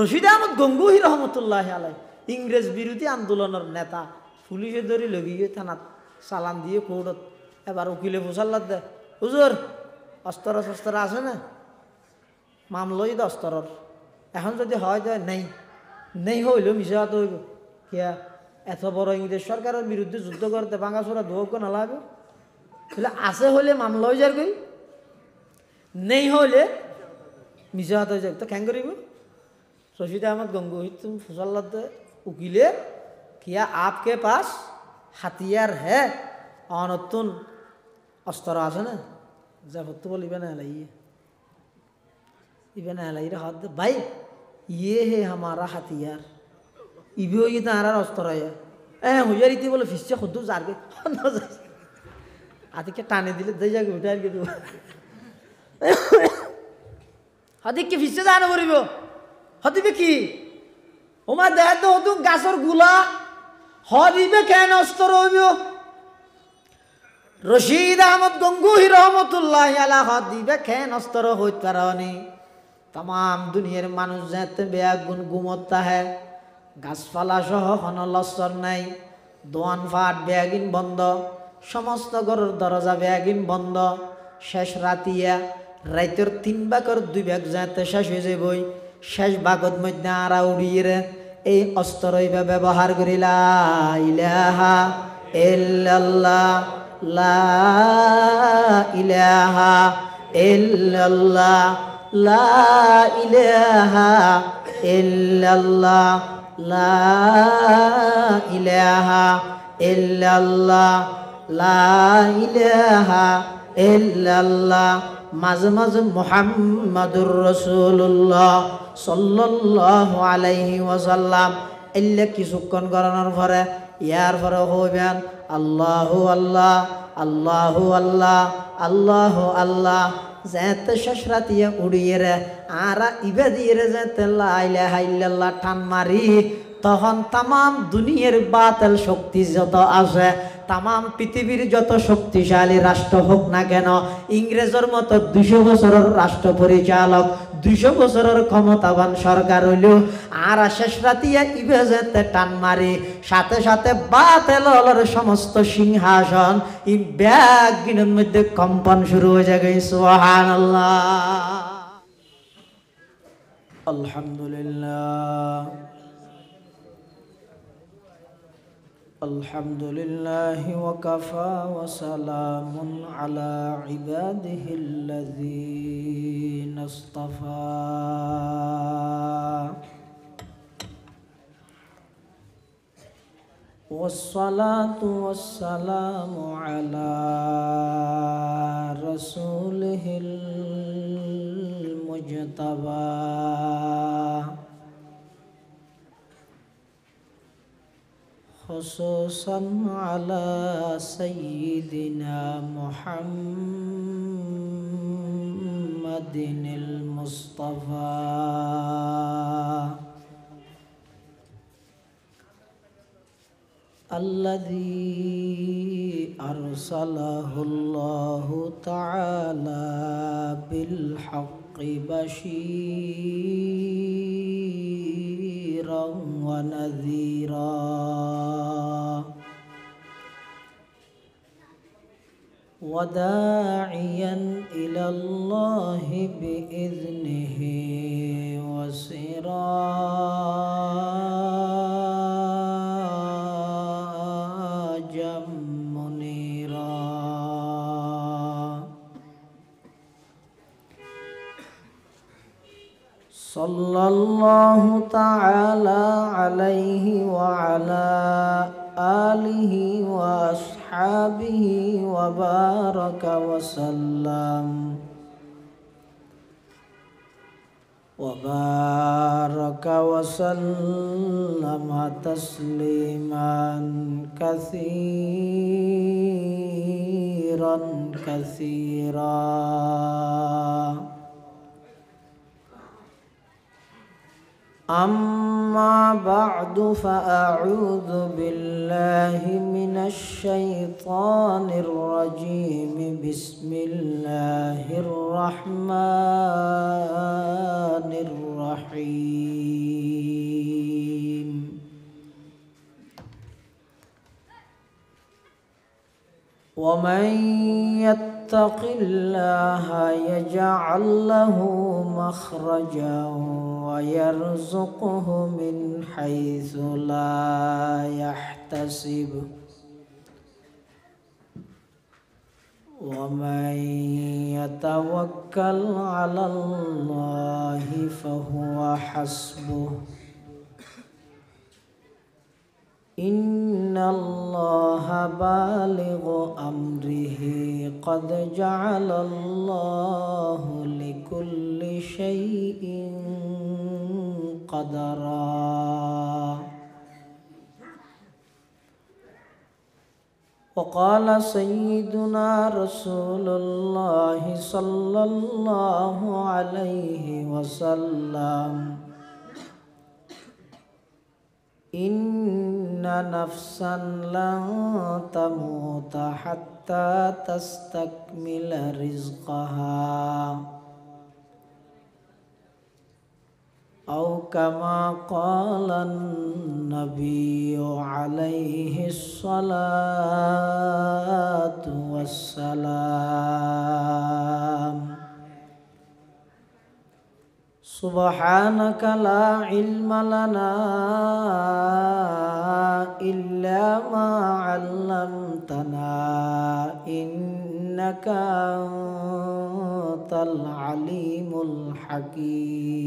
রশিদ আহমদ গঙ্গুহি রহমতুল্লাহ আলাই ইংরেজ বিরোধী আন্দোলনের নেতা পুলিশে ধরে লগিয়ে থানাত চালান দিয়ে কোর্টত এবার উকিলে ফোসাল্লাত দে হুজুর অস্ত্র শস্ত্র আছে না মামলই দে অস্ত্রর এখন যদি হয় যায় নেই নেই হইলেও মিশা হতে হইব কিয়া এত বড় ইংরেজ সরকারের বিরুদ্ধে যুদ্ধ করতে ভাঙাচোরা ধোক না লাগবে তাহলে আছে হলে মামলা হয়ে যাবে নেই হইলে মিশা হতে হয়ে যাবে তো কেন করিব রশিদ আহমদ গঙ্গুহি तुम फुसल्लत उकीले किया आपके पास हथियार है और तुम अस्त्र আছে না जब तो बोल इबन अलाई हाथ भाई ये है हमारा हथियार इबो ये तारा अस्त्र है हो यार इतनी बोले फिर से खुद जार के आदि के टाने दिले दे जाके उठा के तू आदि के फिर से जाना बोलिबो হদিবে কি ওমা দেহ তো হতু গাছর গুলা হদিবে কেন অস্ত্র হইব রশিদ আহমদ গঙ্গুহি রহমতুল্লাহ আলা হদিবে কেন অস্ত্র হইত কারণে तमाम দুনিয়ার মানুষ যেতে বেয়াগুন ঘুমতা হে গাছপালা সহ হন লস্কর নাই দোয়ান ফাট বেয়াগিন বন্ধ সমস্ত ঘরের দরজা বেয়াগিন বন্ধ শেষ রাতিয়া রাইতের 3 ভাগের 2 ভাগ যেতে শেষ হয়ে যাবই শেষ ভাগত মধ্যে আরা উড়িয়ে এই অস্ত্র ব্যবহার করি লা ইলাহা ইল্লাল্লাহ লা ইলাহা ইল্লাল্লাহ লা ইলাহা ইল্লাল্লাহ লা ইলাহা ইল্লাল্লাহ লা ইলাহা ইল্লাল্লাহ মাঝে মাঝে মুহাম্মাদুর রাসূলুল্লাহ সাল্লাল্লাহু আলাইহি ওয়াসাল্লাম এল্লে কিছুক্ষণ করানোর পরে ইয়ার পরে হইবেন আল্লাহু আল্লাহ আল্লাহু আল্লাহ আল্লাহু আল্লাহ যেতে শেষ রাতিয়া উড়িয়ে রে আর ইবে দিয়ে রে যেতে লা ইলাহা ইল্লাল্লাহ টান মারি তখন তামাম দুনিয়ার বাতিল শক্তি যত আছে তামাম পৃথিবীর যত শক্তিশালী রাষ্ট্র হোক না কেন ইংরেজের মতো 200 বছরের রাষ্ট্র পরিচালক 200 বছরের ক্ষমতাবান সরকার হইলেও আর শেষ রাতিয়া ইবে যেতে টান মারি সাথে সাথে বাতিলের সমস্ত সিংহাসন এই ব্যাগিনের মধ্যে কম্পন শুরু হয়ে যায় সুবহানাল্লাহ আলহামদুলিল্লাহ الحمد لله وكفى وسلام على عباده الذين اصطفى والصلاة والسلام على رسوله المجتبى خصوصا على سيدنا محمد المصطفى الذي أرسله الله تعالى بالحق بشيرا ونذيرا وداعيا إلى الله بإذنه وسراجا منيرا صلى الله تعالى عليه وعلى آله وأصحابه وبارك وسلم تسليما كثيرا كثيرا أما بعد فأعوذ بالله من الشيطان الرجيم بسم الله الرحمن الرحيم ومن يتق الله يجعل له مخرجا ويرزقه من حيث لا يحتسب ومن يتوكل على الله فهو حسبه إن الله بالغ أمره قد جعل الله لكل شيء قدرا وقال سيدنا رسول الله صلى الله عليه وسلم إن نفسا لن تموت حتى تستكمل رزقها أو كما قال النبي عليه الصلاة والسلام سبحانك لا علم لنا إلا ما علمتنا إنك أنت العليم الحكيم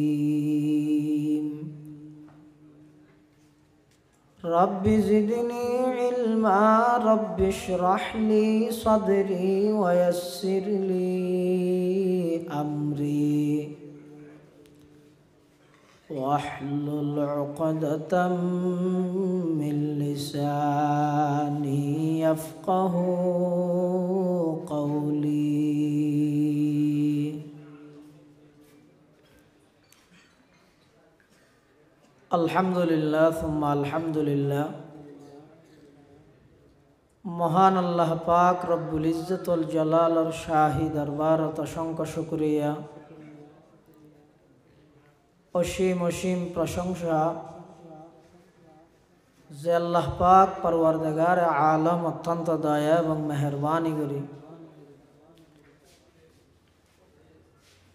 رب زدني علما رب اشرح لي صدري ويسر لي أمري واحلل عقدة من لساني يفقه قولي الحمد لله ثم الحمد لله মহান আল্লাহ পাক রব্বুল ইজ্জত ওয়াল জালালের শাহী দরবারত অসংখ্য শুকরিয়া অসীম অসীম প্রশংসা যে আল্লাহ পাক পরওয়ারদিগার আলম অত্যন্ত দয়া এবং মেহেরবানি করি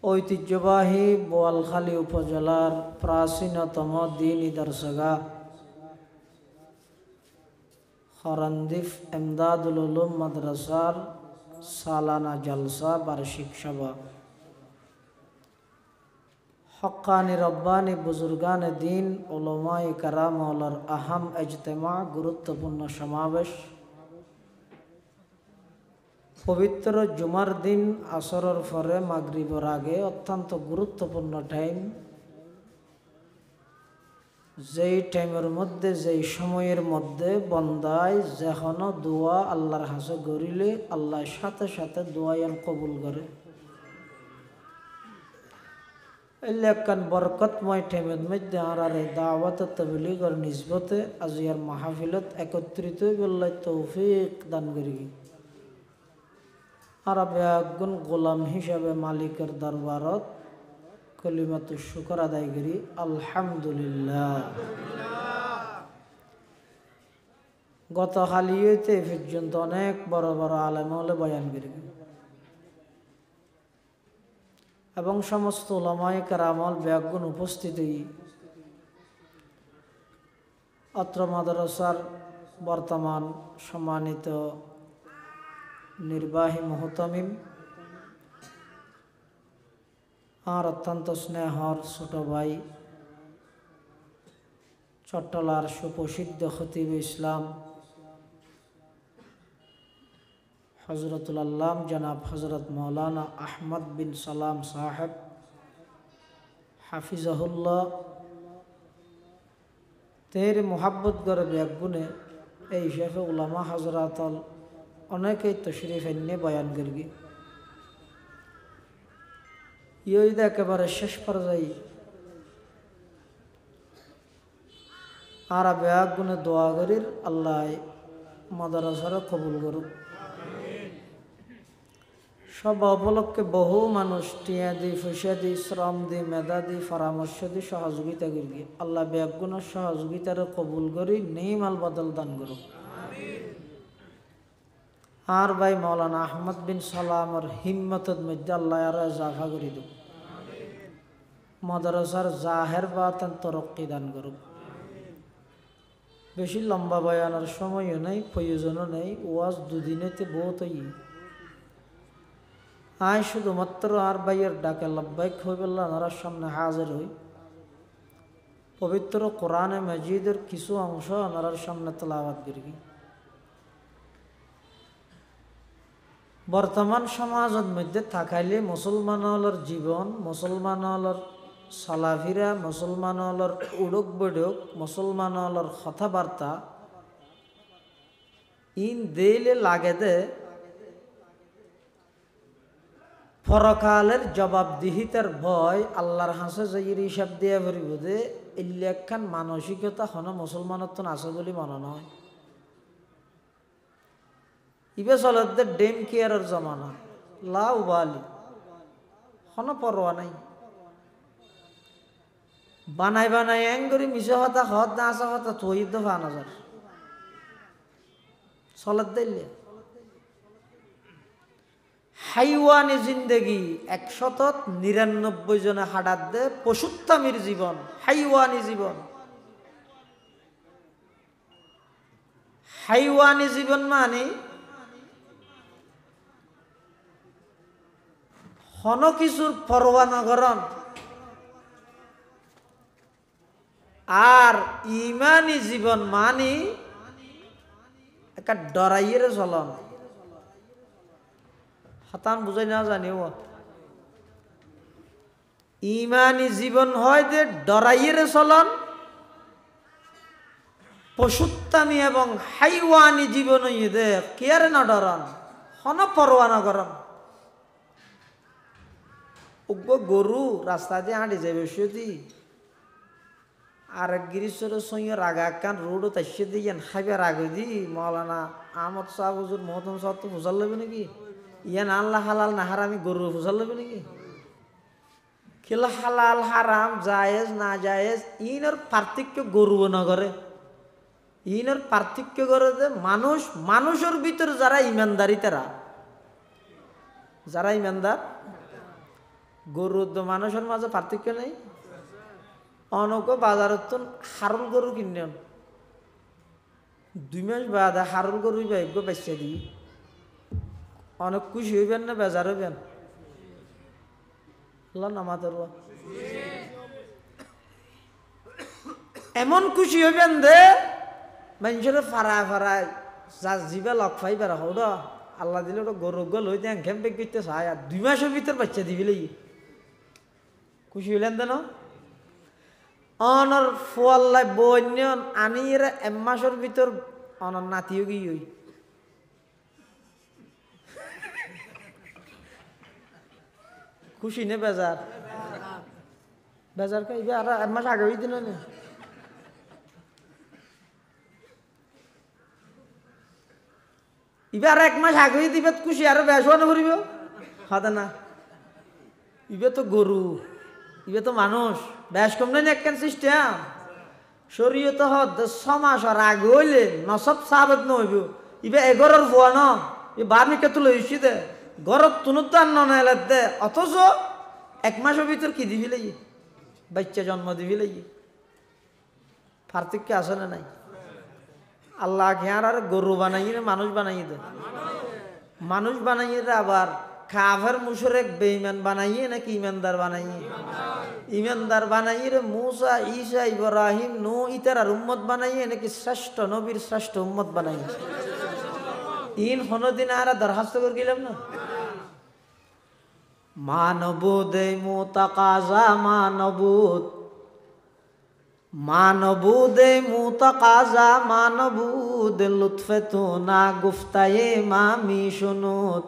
ঐতিহ্যবাহী বোয়ালখালী উপজেলার প্রাচীনতম দ্বীনী দরসগাহ খরন্দিফ ইমদাদুল উলুম মাদ্রাসার সালানা জলসা বার্ষিক সভা হক্কানি রব্বানি বুজুর্গান দিন উলামায়ে কেরাম ওয়ালার আহম ইজতেমা গুরুত্বপূর্ণ সমাবেশ পবিত্র জুমার দিন আসরের পরে মাগরিবের আগে অত্যন্ত গুরুত্বপূর্ণ টাইম যেই টাইমের মধ্যে যেই সময়ের মধ্যে বন্দায় যেন দোয়া আল্লাহর কাছে করিলে আল্লাহ সাথে সাথে দোয়ায়ান কবুল করে এলাকান বরকতময় টাইমের মধ্যে আর দাওয়াত তাবলীগের নিসবতে আজিয়ার মাহফিলত একত্রিত বিল্লাহ তৌফিক দান করি আর একজন গোলাম হিসাবে মালিকের দরবারত কলিমাতুশ শুকর আদায় করি আলহামদুলিল্লাহ গত হালিয়েতে পর্যন্ত অনেক বড় বড় আলেম হলে বয়ান করি এবং সমস্ত উলামায়ে কেরামল ব্যাগুণ উপস্থিতি অত্র মাদ্রাসার বর্তমান সম্মানিত নির্বাহী মুহতামিম আর অত্যন্ত স্নেহর ছোট ভাই চট্টলার সুপ্রসিদ্ধ খতিব ইসলাম হজরতুল আল্লাম জনাব হজরত মৌলানা আহমদ বিন সালাম সাহেব হাফিজাহুল্লাহ তের মোহাব্বত গরে ব্যাগুনে এই শেফে উলামা হজরাতল অনেকেই তশরিফ এনে বয়ান করি ইয়দ একেবারে শেষ পর্যায়ে আর ব্যাগুনে দোয়া করির আল্লাহ মাদ্রাসার কবুল করুক সব উপলক্ষে বহু মানুষ টিয়া দি পয়সা দি শ্রম দি মেধা দি পরামর্শ দি সহযোগিতা করি আল্লাহ ব্যাগুণের সহযোগিতার কবুল করি নেই মাল বদল দান করুক আর ভাই মৌলানা আহমদ বিন সালামর হিম্মতের মধ্যে আল্লাহ আর জাফা করি দেব, মাদ্রাসার জাহের বাতান তরক্কি দান করুক। বেশি লম্বা বয়ানোর সময়ও নেই, প্রয়োজনও নেই, ওয়াজ দুদিনেতে বহুত আয় শুধুমাত্র আর ভাইয়ের ডাকে লব্বাইক হইবেল্লা ওনার সামনে হাজির হই। পবিত্র কোরআনে মজিদের কিছু অংশ ওনার সামনে তেলাওয়াত করি। বর্তমান সমাজের মধ্যে থাকাইলে মুসলমানর জীবন, মুসলমানর চলাফেরা, মুসলমানর উড়ক বড়ক, মুসলমানর কথাবার্তা ইন দেইলে লাগে দে পরকালের জবাবদিহিতার ভয় আল্লাহর হাসে যাইয়ের হিসাব দিয়া ভরিব দে ইল্লাখান মানসিকতা হন মুসলমানের তো আছে বলে মনে নয়। ইবে চলতে ডেম কেয়ারের জমানা, লাউ বালি হন পরোয়া নাই। বানাই বানাই এং করে মিশে হতা হত না আসা হতা তুই তো ৫,০০০ চলত দিলে হাইওয়ানি জিন্দেগি ১৯৯ জনে হাডাত দে পশুত্তামির জীবন, হাইওয়ানি জীবন। হাইওয়ানি জীবন মানে হন কিছুর পরোয়া নগরণ, আর ইমানি জীবন মানি একটা ডরাইয়ের চলন। হাতান বুঝাই না জানিও ইমানি জীবন হয় যে ডরাইয়ের চলন, পশুত্তামি এবং হাইওয়ানি জীবন দে কেয়ারে না ডরান, হন পরোয়া নগরণ। গরু রাস্তা দিয়ে হাঁটি যাবে সেদি আর গিরিশ্বর সঙ্গে রাগা কান রোডও তাইসে দিয়ে খাইবে রাগে দি মৌলানা আহমদ শাহ হুজুর মহতম সাহ তো ফুসাল লবে নাকি ইয়ান আল্লাহ হালাল না হারামি গরু ফুসাল লবে নাকি? খেলা হালাল হারাম জায়েজ না জায়েজ ইনর পার্থক্য গরুও না করে, ইনর পার্থক্য করে যে মানুষ, মানুষের ভিতর যারা ইমানদারি তারা, যারা ইমানদার গরু তো মানুষের মাঝে পার্থক্য নেই। অনেক বাজারত তো হারুল গরু কিনেন ২ মাস বাদে হারুল গরু ভাগ্য বেচা দিই, অনেক খুশি হইবেন না বেজার হইবেন? নামাতের এমন খুশি হইবেন দে মানুষের ফাড়ায় ফাড়ায় যা জিবে লক ফাই বেড়া হো আল্লাহ দিলে ওটা গরু গল হইতে ঘেম বেগ করতে চায় আর ২ মাসের ভিতর বাচ্চা দিবি লাগি খুশি হইলেন দেন। অনর ফুয়াল্লাই বন্য আনি এরা ১ মাসের ভিতর অনর নাতিও গিয়ে হই খুশি নে বেজার? বেজার কে আর ১ মাস আগে হই দিন না ইবে আর ১ মাস আগে দিবে খুশি আরো বেসওয়ান করিব হাতে না। ইবে তো গরু, ইবে তো মানুষ, বেশ কম নেই একখান সিস্টেম। শরীয়ত হদ ৬ মাসের আগে হইলে নসব সাবেত নহইব। ইবে এগরের ফুয়া ন বামি কে তুলে ইসি দে ঘরত তুনুতান নলে দে, অথচ ১ মাসের ভিতর কি দিবি লাগি বাচ্চা জন্ম দিবি লাগি। পার্থক্য আছে না নাই? আল্লাহ খেয়ার আর গরু বানাই না মানুষ বানাই দে, মানুষ বানাইয়ে দে আবার কাফের মুশরিক বেঈমান বানাইয়ে নাকি ইমানদার বানাইয়ে? ইমানদার বানাইয়ে রে মুসা ঈসা ইব্রাহিম নূহ ইতার উম্মত বানাইয়ে নাকি শ্রেষ্ঠ নবীর শ্রেষ্ঠ উম্মত বানাইয়ে? ইন কোনদিন আর দরখাস্ত করে গেলাম না মানবুদ মুতাকাজা মানবুদ মানবুদ মুতাকাজা মানবুদ লুৎফে তো না গুফতায়ে মামি শুনুত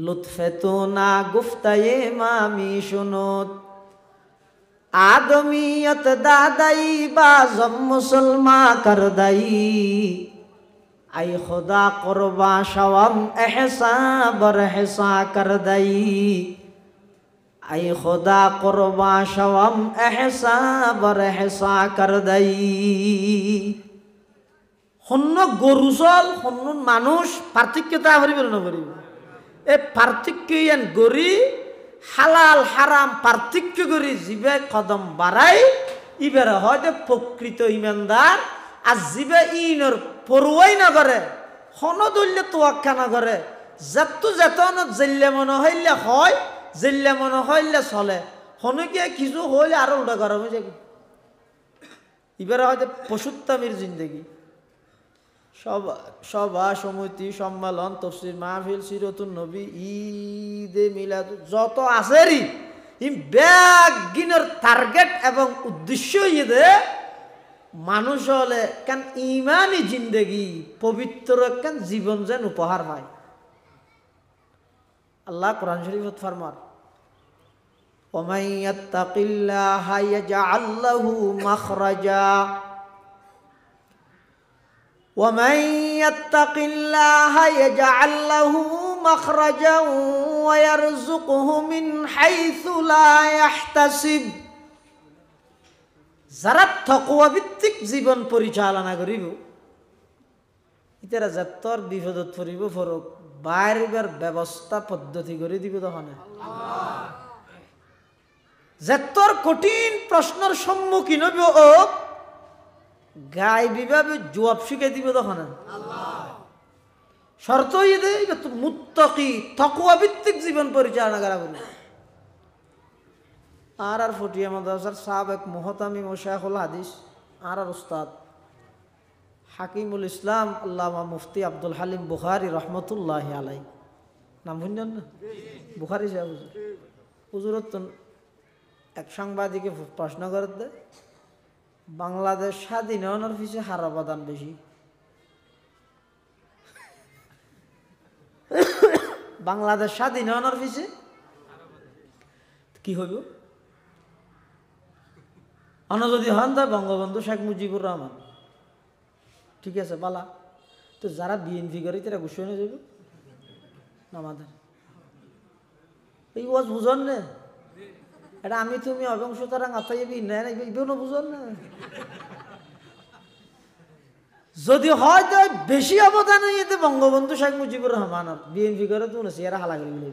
লুৎফে তো না গুফতায়ে মামি শুনুত আদমিয়ত দাদাই বাজম মুসলমা কর দাই আই খুদা কুরবা শওম এহসা বর হেসা কর দাই আই খুদা কুরবা শওম এহসা বর হেসা কর দাই। হন্য গরু চল হন্য মানুষ পার্থক্যতা করিব না করিব এই পার্থক্য ইয়ান গরি হালাল হারাম পার্থক্য করি জীবে কদম বাড়াই ইবারে হয়তো প্রকৃত ইমানদার আর জীবে ইনর পড়ুয়াই না করে হন দল্য তোয়াক্কা না করে যেতো যেতনত জেল্লে মনে হইলে হয় জেল্লে মনে হইলে চলে হনকে কিছু হইলে আরো উল্টা গরম হয়ে যাবে এবারে হয়তো পশুত্তামির জিন্দগি সভা সমিতি সম্মেলন তফসির মাহফিল সিরতুন নবী ঈদে মিলাদ যত আছে ব্যাগিনের টার্গেট এবং উদ্দেশ্য ইয়ে মানুষ হলে কেন ইমানি জিন্দগি পবিত্র কেন জীবন যেন উপহার পায় আল্লাহ কোরআন শরীফত ফরমান ومن يتق الله يجعل له مخرجا ومن يتق الله يجعل له مخرجا ويرزقه من حيث لا يحتسب যারা তাকওয়া ভিত্তিক জীবন পরিচালনা করিব ইতারা যতর বিপদত পড়িব ফরক বাইরের ব্যবস্থা পদ্ধতি করে দিব তখন যতর কঠিন প্রশ্নের সম্মুখীন হইব ও গাইবি ভাবে জবাব শিখে দিব তখন শর্ত ইয়ে মুত্তাকি তাকওয়া ভিত্তিক জীবন পরিচালনা করা বলে আর ফটিয়া মাদ্রাসার সাবেক মুহতামিম ও শাইখুল হাদিস আর উস্তাদ হাকিমুল ইসলাম আল্লামা মুফতি আব্দুল হালিম বুখারী রহমতুল্লাহি আলাইহি নাম শুনছেন না বুখারী সাহেব হুজুরত এক সাংবাদিকে প্রশ্ন করতে বাংলাদেশ স্বাধীন হওয়ার পিছিয়ে হার অবদান বেশি বাংলাদেশ স্বাধীন হওয়ার পিছিয়ে কি হইব অন্য যদি হন তা বঙ্গবন্ধু শেখ মুজিবুর রহমান ঠিক আছে বালা তো যারা বিএনপি করে তারা ঘুষে নিয়ে যাবে আমাদের এই ওয়াজ বুঝন না এটা আমি তুমি এবং সুতরাং আতাইবি না ইবেও বুঝন না যদি হয় তো বেশি অবদান হইতে বঙ্গবন্ধু শেখ মুজিবুর রহমানের বিএনপি করে তো এরা হালা করে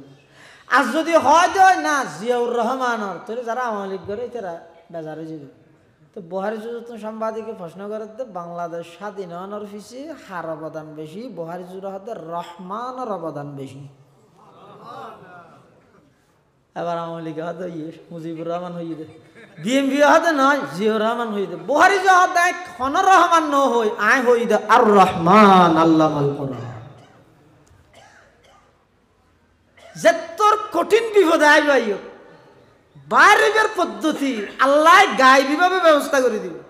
আর যদি হয় তো না জিয়াউর রহমানের তাহলে যারা আওয়ামী লীগ করে তারা বেজারে যাবে তো বুহারি জুজুর সাংবাদিকে প্রশ্ন করে বাংলাদেশ স্বাধীন হওয়ার পিছে হার অবদান বেশি বুহারি জুজুর হাতে রহমানের অবদান বেশি এবার আওয়ামী লীগ হাতে মুজিবুর রহমান হইয়ে দে বিএমপি হাতে নয় জিয়াউর রহমান হইয়ে দে বুহারি জুজুর হাতে খন রহমান ন হই আয় হই দে আর রহমান আল্লাহ আল কোরআন যে তোর কঠিন বিপদে আই ভাইও বাইরের পদ্ধতি আল্লাহ গায়বী ভাবে ব্যবস্থা করে দিবে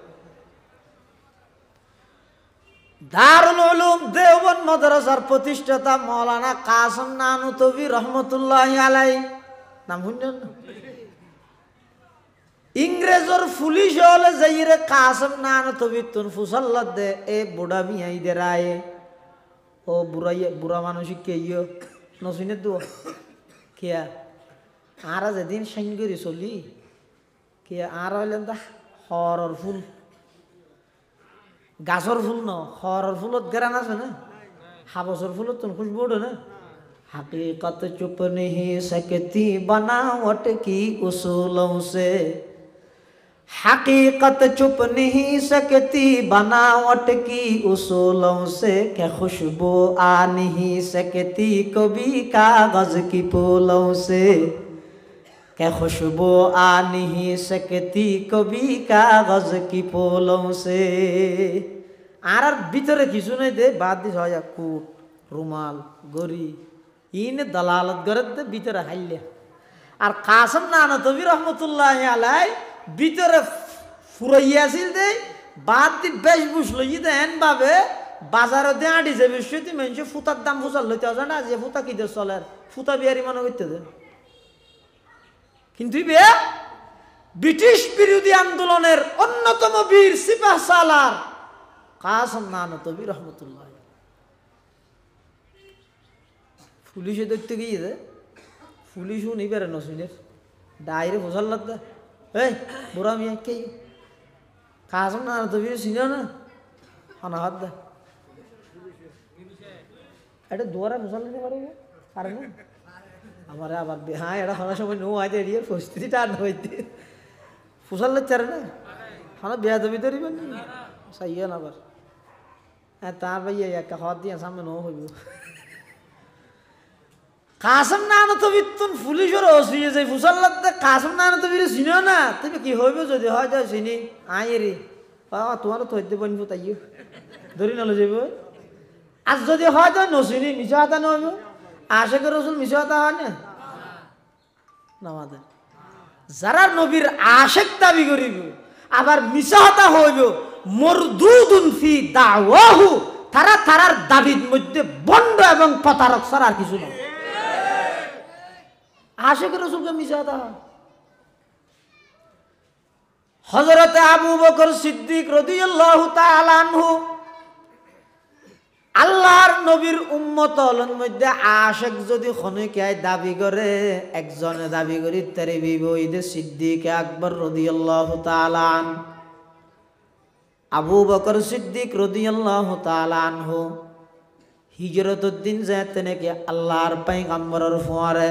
দারুল উলুম দেওবন্দ মাদ্রাসার প্রতিষ্ঠাতা মাওলানা কাসেম নানুতবি রহমতুল্লাহি আলাইহি নাম শুনছেন ইংরেজর পুলিশ হলে যাইরে কাসেম নানুতবি তুন ফুসাল্লাত দে এ বুড়া মিয়াই দে রায় ও বুড়া মানুষই কে ইয়ো নসিনে দো কিয়া আর যেদিন সাইন করে চলি কি আর হইলেন তা হরর ফুল গাছর ফুল ন হরর ফুলত গেরান আছে না হাবসর ফুলত তো খুশবু ওঠে না हकीकत चुप नहीं सकती बनावट की उसूलों से हकीकत चुप नहीं सकती बनावट की उसूलों से क्या खुशबू आ नहीं सकती कभी कागज की फूलों से क्या खुशबू आ नहीं सकती कभी कागज की फूलों से আর ভিতরে কিছু নাই দে বাদ দিস হয় কুট রুমাল গরি ইনে দালালত করে দে ভিতরে হাইলে আর কাসেম নানুতবি রহমতুল্লাহ আলাই ভিতরে ফুরাইয়াছিল দে বাদ দি বেশ বুঝ লই দেন ভাবে বাজারে দে আডি যে বিশ্বতি মানুষ ফুতার দাম ফুসাল লইতে আছে না যে ফুতা কি দে চলে ফুতা বিয়ারি মনে করতে দে কিন্তু বে ব্রিটিশ বিরোধী আন্দোলনের অন্যতম বীর সিপাহ সালার কাসেম নানুতবি রহমতুল্লাহ পুলিশে দেখতে গিয়ে দে পুলিশও নেই বেড়ে নসিনের ডাইরে ফসল লাগতে এই বুড়া মিয়া কে কাসেম নানুতবি চিনো না হানা হাত দে এটা দুয়ারা মুসল্লি নিতে পারবো পারে না আমার আবার হ্যাঁ এটা হওয়ার সময় নো আইতে এড়িয়ে পরিস্থিতিটা আর হইতে ফুসাল্লে চারে না হ্যাঁ বেয়া দবি ধরিবেন সাইয়া না আবার হ্যাঁ তার ভাই একটা হওয়ার দিয়ে সামনে নো হইব কাসম না তো বিতুন পুলিশের ওসিয়ে যাই ফুসাল্লাতে কাসম না তো বিরে চিনো না তুমি কি হইব যদি হয় যাও চিনি আইরি তোমারও তো হইতে বলবো তাইও ধরি নালো যাইব আর যদি হয় যাও নচিনি মিছা হাতা নহইব আশেকের রসুল মিছা হাতা হয় না নামাদের যারা নবীর আশেক দাবি করিব আবার মিছা হাতা হইব মরদুদুন ফি দাওয়াহু তারা তারার দাবির মধ্যে বন্ড এবং প্রতারক ছাড়া আর কিছু নয় আশেকের রসুলকে মিছা হাতা হয় হযরতে আবু বকর সিদ্দিক রাদিয়াল্লাহু তাআলা আনহু আল্লাহর নবীর উম্মতর মধ্যে আশেক যদি খনিকায় দাবি করে একজনে দাবি করি তারে বিবইদে সিদ্দিক আকবর রাদিয়াল্লাহু তাআলা আন আবু বকর সিদ্দিক রাদিয়াল্লাহু তাআলা আনহু হিজরতের দিন যাতে নাকি আল্লাহর পয়গম্বরের ফুয়ারে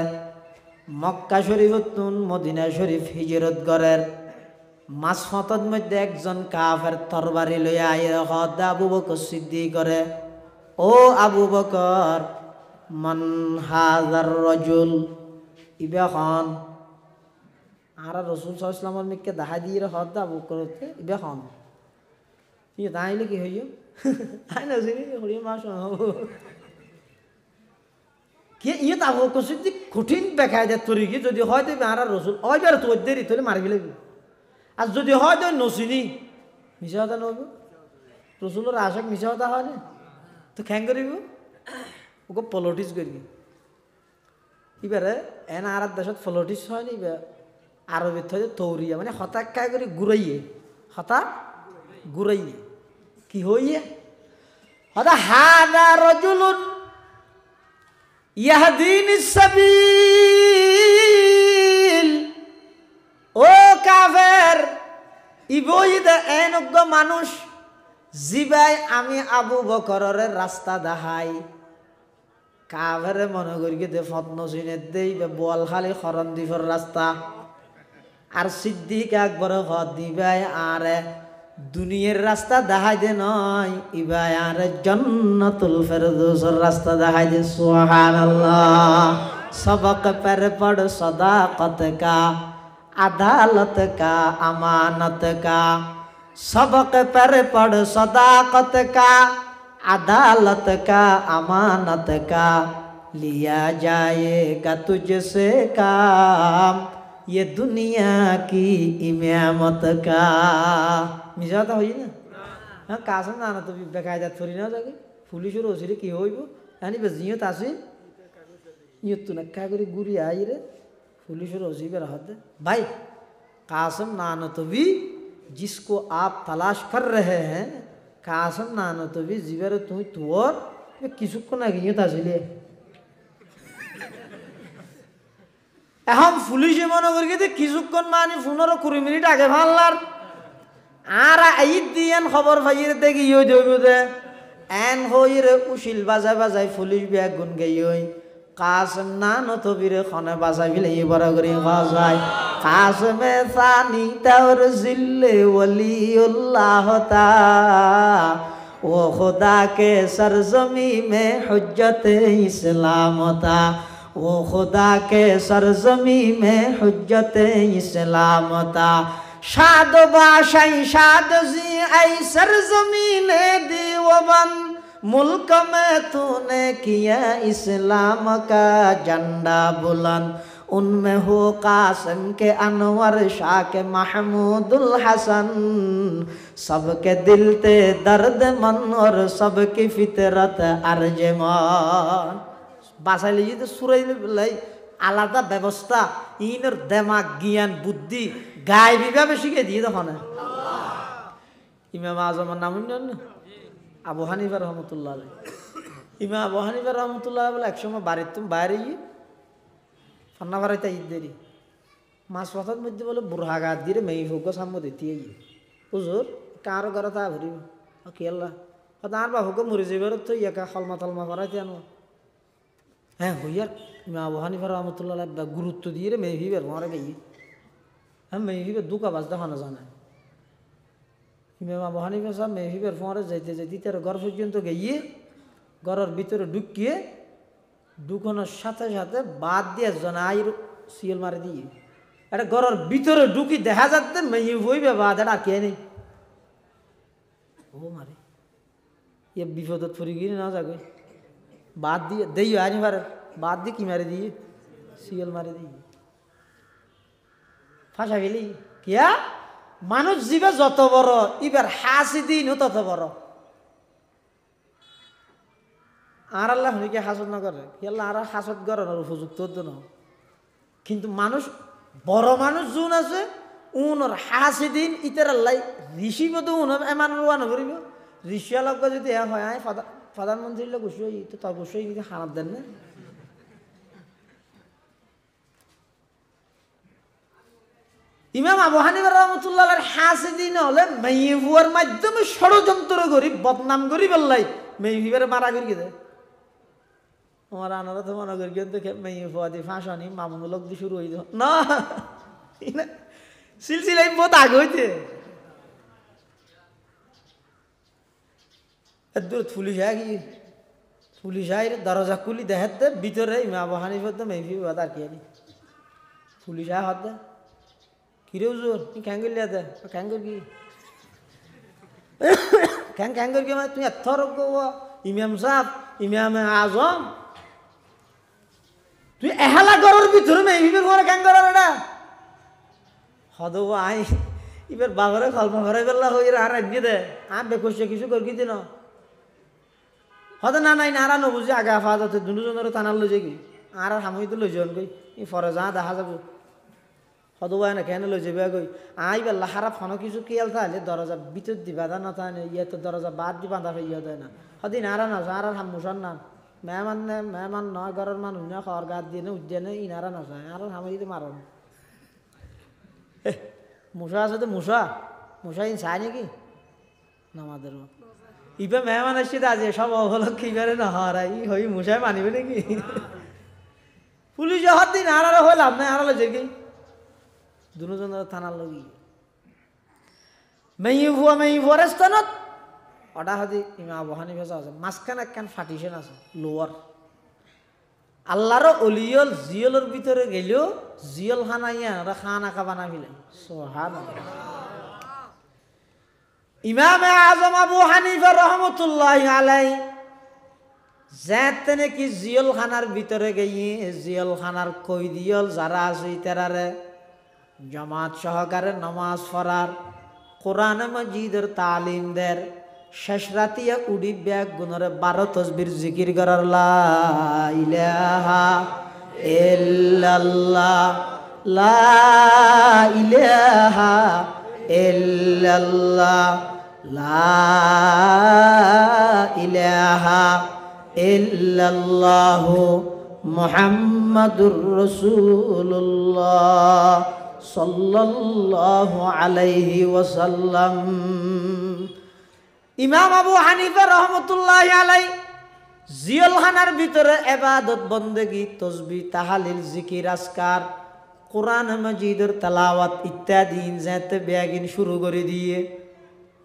মক্কা শরীফতুন মদিনা শরীফ হিজরত করেন মাসফতর মধ্যে একজন কাফের তরবারি লইয়া আইয়া হদ আবু বকর সিদ্দিক করে ও আবু বকর মান হাযার রাজুল ইবা খান আর রাসূল সাল্লাল্লাহু আলাইহি ওয়াসাল্লামের মিকে দেখা দিয়ে হদ আবু করতে ইবা খান ইয়ে তাইলে কি হইও আই না জিনি হরিয়া মাস কি ইয়ে আবু বকর সিদ্দিক কঠিন দেখায় যে তরিকি যদি হয় দেবে আর রাসূল ওইবার তো দেরি তোলে মারবি লাগবে আর যদি হয় তো নচিনি মিছা কথা নব রসুলের আশাক মিছা কথা হয় না তো খ্যাং করিব ওকে পলিটিক্স করি এবারে এন আর দেশত পলিটিক্স হয় না এবার আরবের থেকে তৌরিয়া মানে হতাক খাই করে ঘুরাইয়ে হঠাৎ ঘুরাইয়ে কি হইয়ে হঠাৎ হাদা রজুলুন ইয়াহদিনিস সাবিল ও কাফের ইবইদে এনজ্ঞ মানুষ জিবাই আমি আবু বকরের রাস্তা দেখাই কাফের মনে করি দে ফতন সিনে দেই বল খালি খরণ দিফর রাস্তা আর সিদ্দিক আকবর হদ দিবাই আর দুনিয়ার রাস্তা দেখাই দে নয় ইবাই আর জান্নাতুল ফেরদৌসের রাস্তা দেখাই দে সুবহানাল্লাহ सबक पर पढ़ सदाकत का अदालत का अमानत का सबक पर पढ़ सदाकत का अदालत का अमानत का लिया जाएगा तुझसे काम ये दुनिया की इमामत का मिजाता हुई ना हाँ कासम ना तो बेकायदा थोड़ी ना जाके पुलिस और ओसिरे की होइबो यानी बस जियो तासिर ये तो नक्का करे गुरी आई रे पुलिस और ओसी पे रहते भाई कासम नानो तो भी जिसको आप तलाश कर रहे हैं कासम नानो तो भी जीवर तू और किसु को ना गियो तासिले हम पुलिस मनो करके थे किसु को मानी फुनरो 20 मिनट आगे भाललार आरा आईद दियन खबर भाई रे देखी यो जो दे एन होई रे उशिल बाजा बाजा पुलिस भी गुन गई होई कासम नानो तो भी रे खाने बाजा भी ले बड़ा करी खासाई कासम सानी तौर जिल्ले वलीउल्लाह ता वो खुदा के सरजमी में हुज्जत इस्लाम था वो खुदा के सरजमी में हुज्जत इस्लाम था शाद बाशाई शाद जी आई सरजमीने दीवबंद मुल्क में तूने किया इस्लाम का झंडा बुलंद उनमें हो कासिम के अनवर शाह के महमूदुल हसन सबके दिल ते दर्द मन और सबकी फितरत अर्जमान बासा लीजिए तो सुरई लाई आलादा व्यवस्था इनर दिमाग ज्ञान बुद्धि गाय भी शिखे दिए तो खाना इमाम आजम नाम আবু হানিফা রহমতুল্লাহ আলাইহি ইমাম আবু হানিফা রহমতুল্লাহ বলে একসময় বাড়ির তুমি বাইরে গিয়ে ফান্না বাড়াইতে ঈদ দেরি মাছ পথার মধ্যে বলে বুড়হা গাছ দিয়ে মেয়ে ভোগ সাম্য দিতে গিয়ে হুজুর কারো ঘরে তা ভরিব কে আল্লাহ তার বাহুকে মরে যাবার তো ইয়াকা খলমা তলমা করাইতে আনো হ্যাঁ হইয়ার ইমাম আবু হানিফা রহমতুল্লাহ গুরুত্ব দিয়ে রে মেয়ে ভিবের মরে গিয়ে হ্যাঁ মেয়ে ভিবের দুকা বাজ দেখানো জানে ইমাম আবু হানিফা সাহেব মেয়ে ভিবের ফোঁরে যাইতে যাইতে তার ঘর পর্যন্ত গিয়ে ঘরের ভিতরে ঢুকিয়ে ঢুকানোর সাথে সাথে বাদ দিয়ে জনাইর সিএল মারি দিয়ে এটা ঘরের ভিতরে ঢুকি দেখা যাচ্ছে মেয়ে হইবে বাদ এটা কে নেই ও মারে ইয়ে বিপদত পড়ে গিয়ে না যাবে বাদ দিয়ে দেই আনি পারে বাদ দিয়ে কি মারি দিয়ে সিএল মারি দিয়ে ফাঁসা গেলি কিয়া মানুষ জীবে যত বড় ইবার হাসি দিন তত বড় আর আল্লাহ হনিকে হাসত না করে কি আল্লাহ আর হাসত করে না উপযুক্ত হতো না কিন্তু মানুষ বড় মানুষ যোন আছে উনর হাসি দিন ইতার আল্লাহ ঋষি মতো উন এমান রোয়ানো করিব ঋষিয়া লগ যদি এ হয় আয় প্রধানমন্ত্রীর লোক গুছই তো তার গুছই খারাপ দেন না ইমাম আবু হানিফা রহমতুল্লাহর হাসি দিন হলে মেয়ে ভুয়ার মাধ্যমে ষড়যন্ত্র করি বদনাম করি বললাই মেয়ে ভিবারে মারা করি কে আমার আনারা তো মনে করি কিন্তু মেয়ে ভুয়া দিয়ে ফাঁসানি মামুনুলক দিয়ে শুরু হয়ে না সিলসিলাই বহুত আগে হইতে দূর পুলিশ আয় কি পুলিশ আয় দরজা খুলি দেখাতে ভিতরে ইমাম আবু হানিফা তো মেয়ে ভিবা তার কি আনি পুলিশ আয় হাত দে কিরে হুজুর তুই ক্যাং করলি দে ক্যাং করবি ক্যাং করবি মানে তুই এত রোগ ইমাম সাহেব ইমাম আজম তুই এহালা গরর ভিতরে মেয়ে ভিবের ঘরে ক্যাং করার এটা হদ আই এবার বাবারে কল্প ঘরে বেলা হয়ে আর রাখি দে আর বেকসে কিছু করবি দিন হদ না নাই নারা নবুঝে আগে আফা যাতে দুজনের টানার লই যাবি আর সাময়িক লই যান গই ফরে যা দেখা যাব হদবাই না কেন লই যাবে গই আই বেলা হারা ফোনো কিছু কেয়াল তাহলে দরজা ভিতর দিবা দা না তাহলে ইয়ে তো দরজা বাদ দি বাঁধা ইয়ে দেয় না হদি নারা না আর হামুসার নাম মেহমান নয় ঘরের মানুষ না খর গাত দিয়ে না উজ্জেনে ইনারা না চায় আর সাময়িক মারণ মশা আছে তো মশা ইন চায় নাকি আমাদের ইবা মেহমান আসছে আজ সব অবলক্ষে ইবারে না হারাই হই মশাই মানিবে নাকি পুলিশ হাত দিন আর হইলাম না আর যে কি দুজনের থানার লগি মেয়ে ভুয়ার স্থানত ওটা হদি ইমাম আবু হানিফা আছে মাঝখানে একখান ফাটিশন আছে লোয়ার আল্লাহর অলিয়ল জিয়লের ভিতরে গেলেও জিয়ল খানাইয়া ওরা খানা খাবা না ফিলে ইমাম আজম আবু হানিফা রহমতুল্লাহ আলাই যেতে নাকি জিয়ল খানার ভিতরে গিয়ে জিয়ল খানার কইদিয়ল যারা আছে তারারে জামাত সহকারে নামাজ পড়ার কোরআন মাজিদের তালিম দের শেষ রাতিয়া উডি ব্যাগ গুণরে 12 তসবির জিকির করার লা ইলাহা ইল্লাল্লাহ লা ইলাহা ইল্লাল্লাহ লা ইলাহা ইল্লাল্লাহ মুহাম্মাদুর রাসূলুল্লাহ সাল্লাল্লাহু আলাইহি ওয়াসাল্লাম ইমাম আবু হানিফা রহমতুল্লাহ আলাই জিয়লখানার ভিতরে ইবাদত বন্দেগী তসবিহ তাহলিল জিকির আজকার কোরআন মাজিদের তেলাওয়াত ইত্যাদি যেতে ব্যাগিন শুরু করে দিয়ে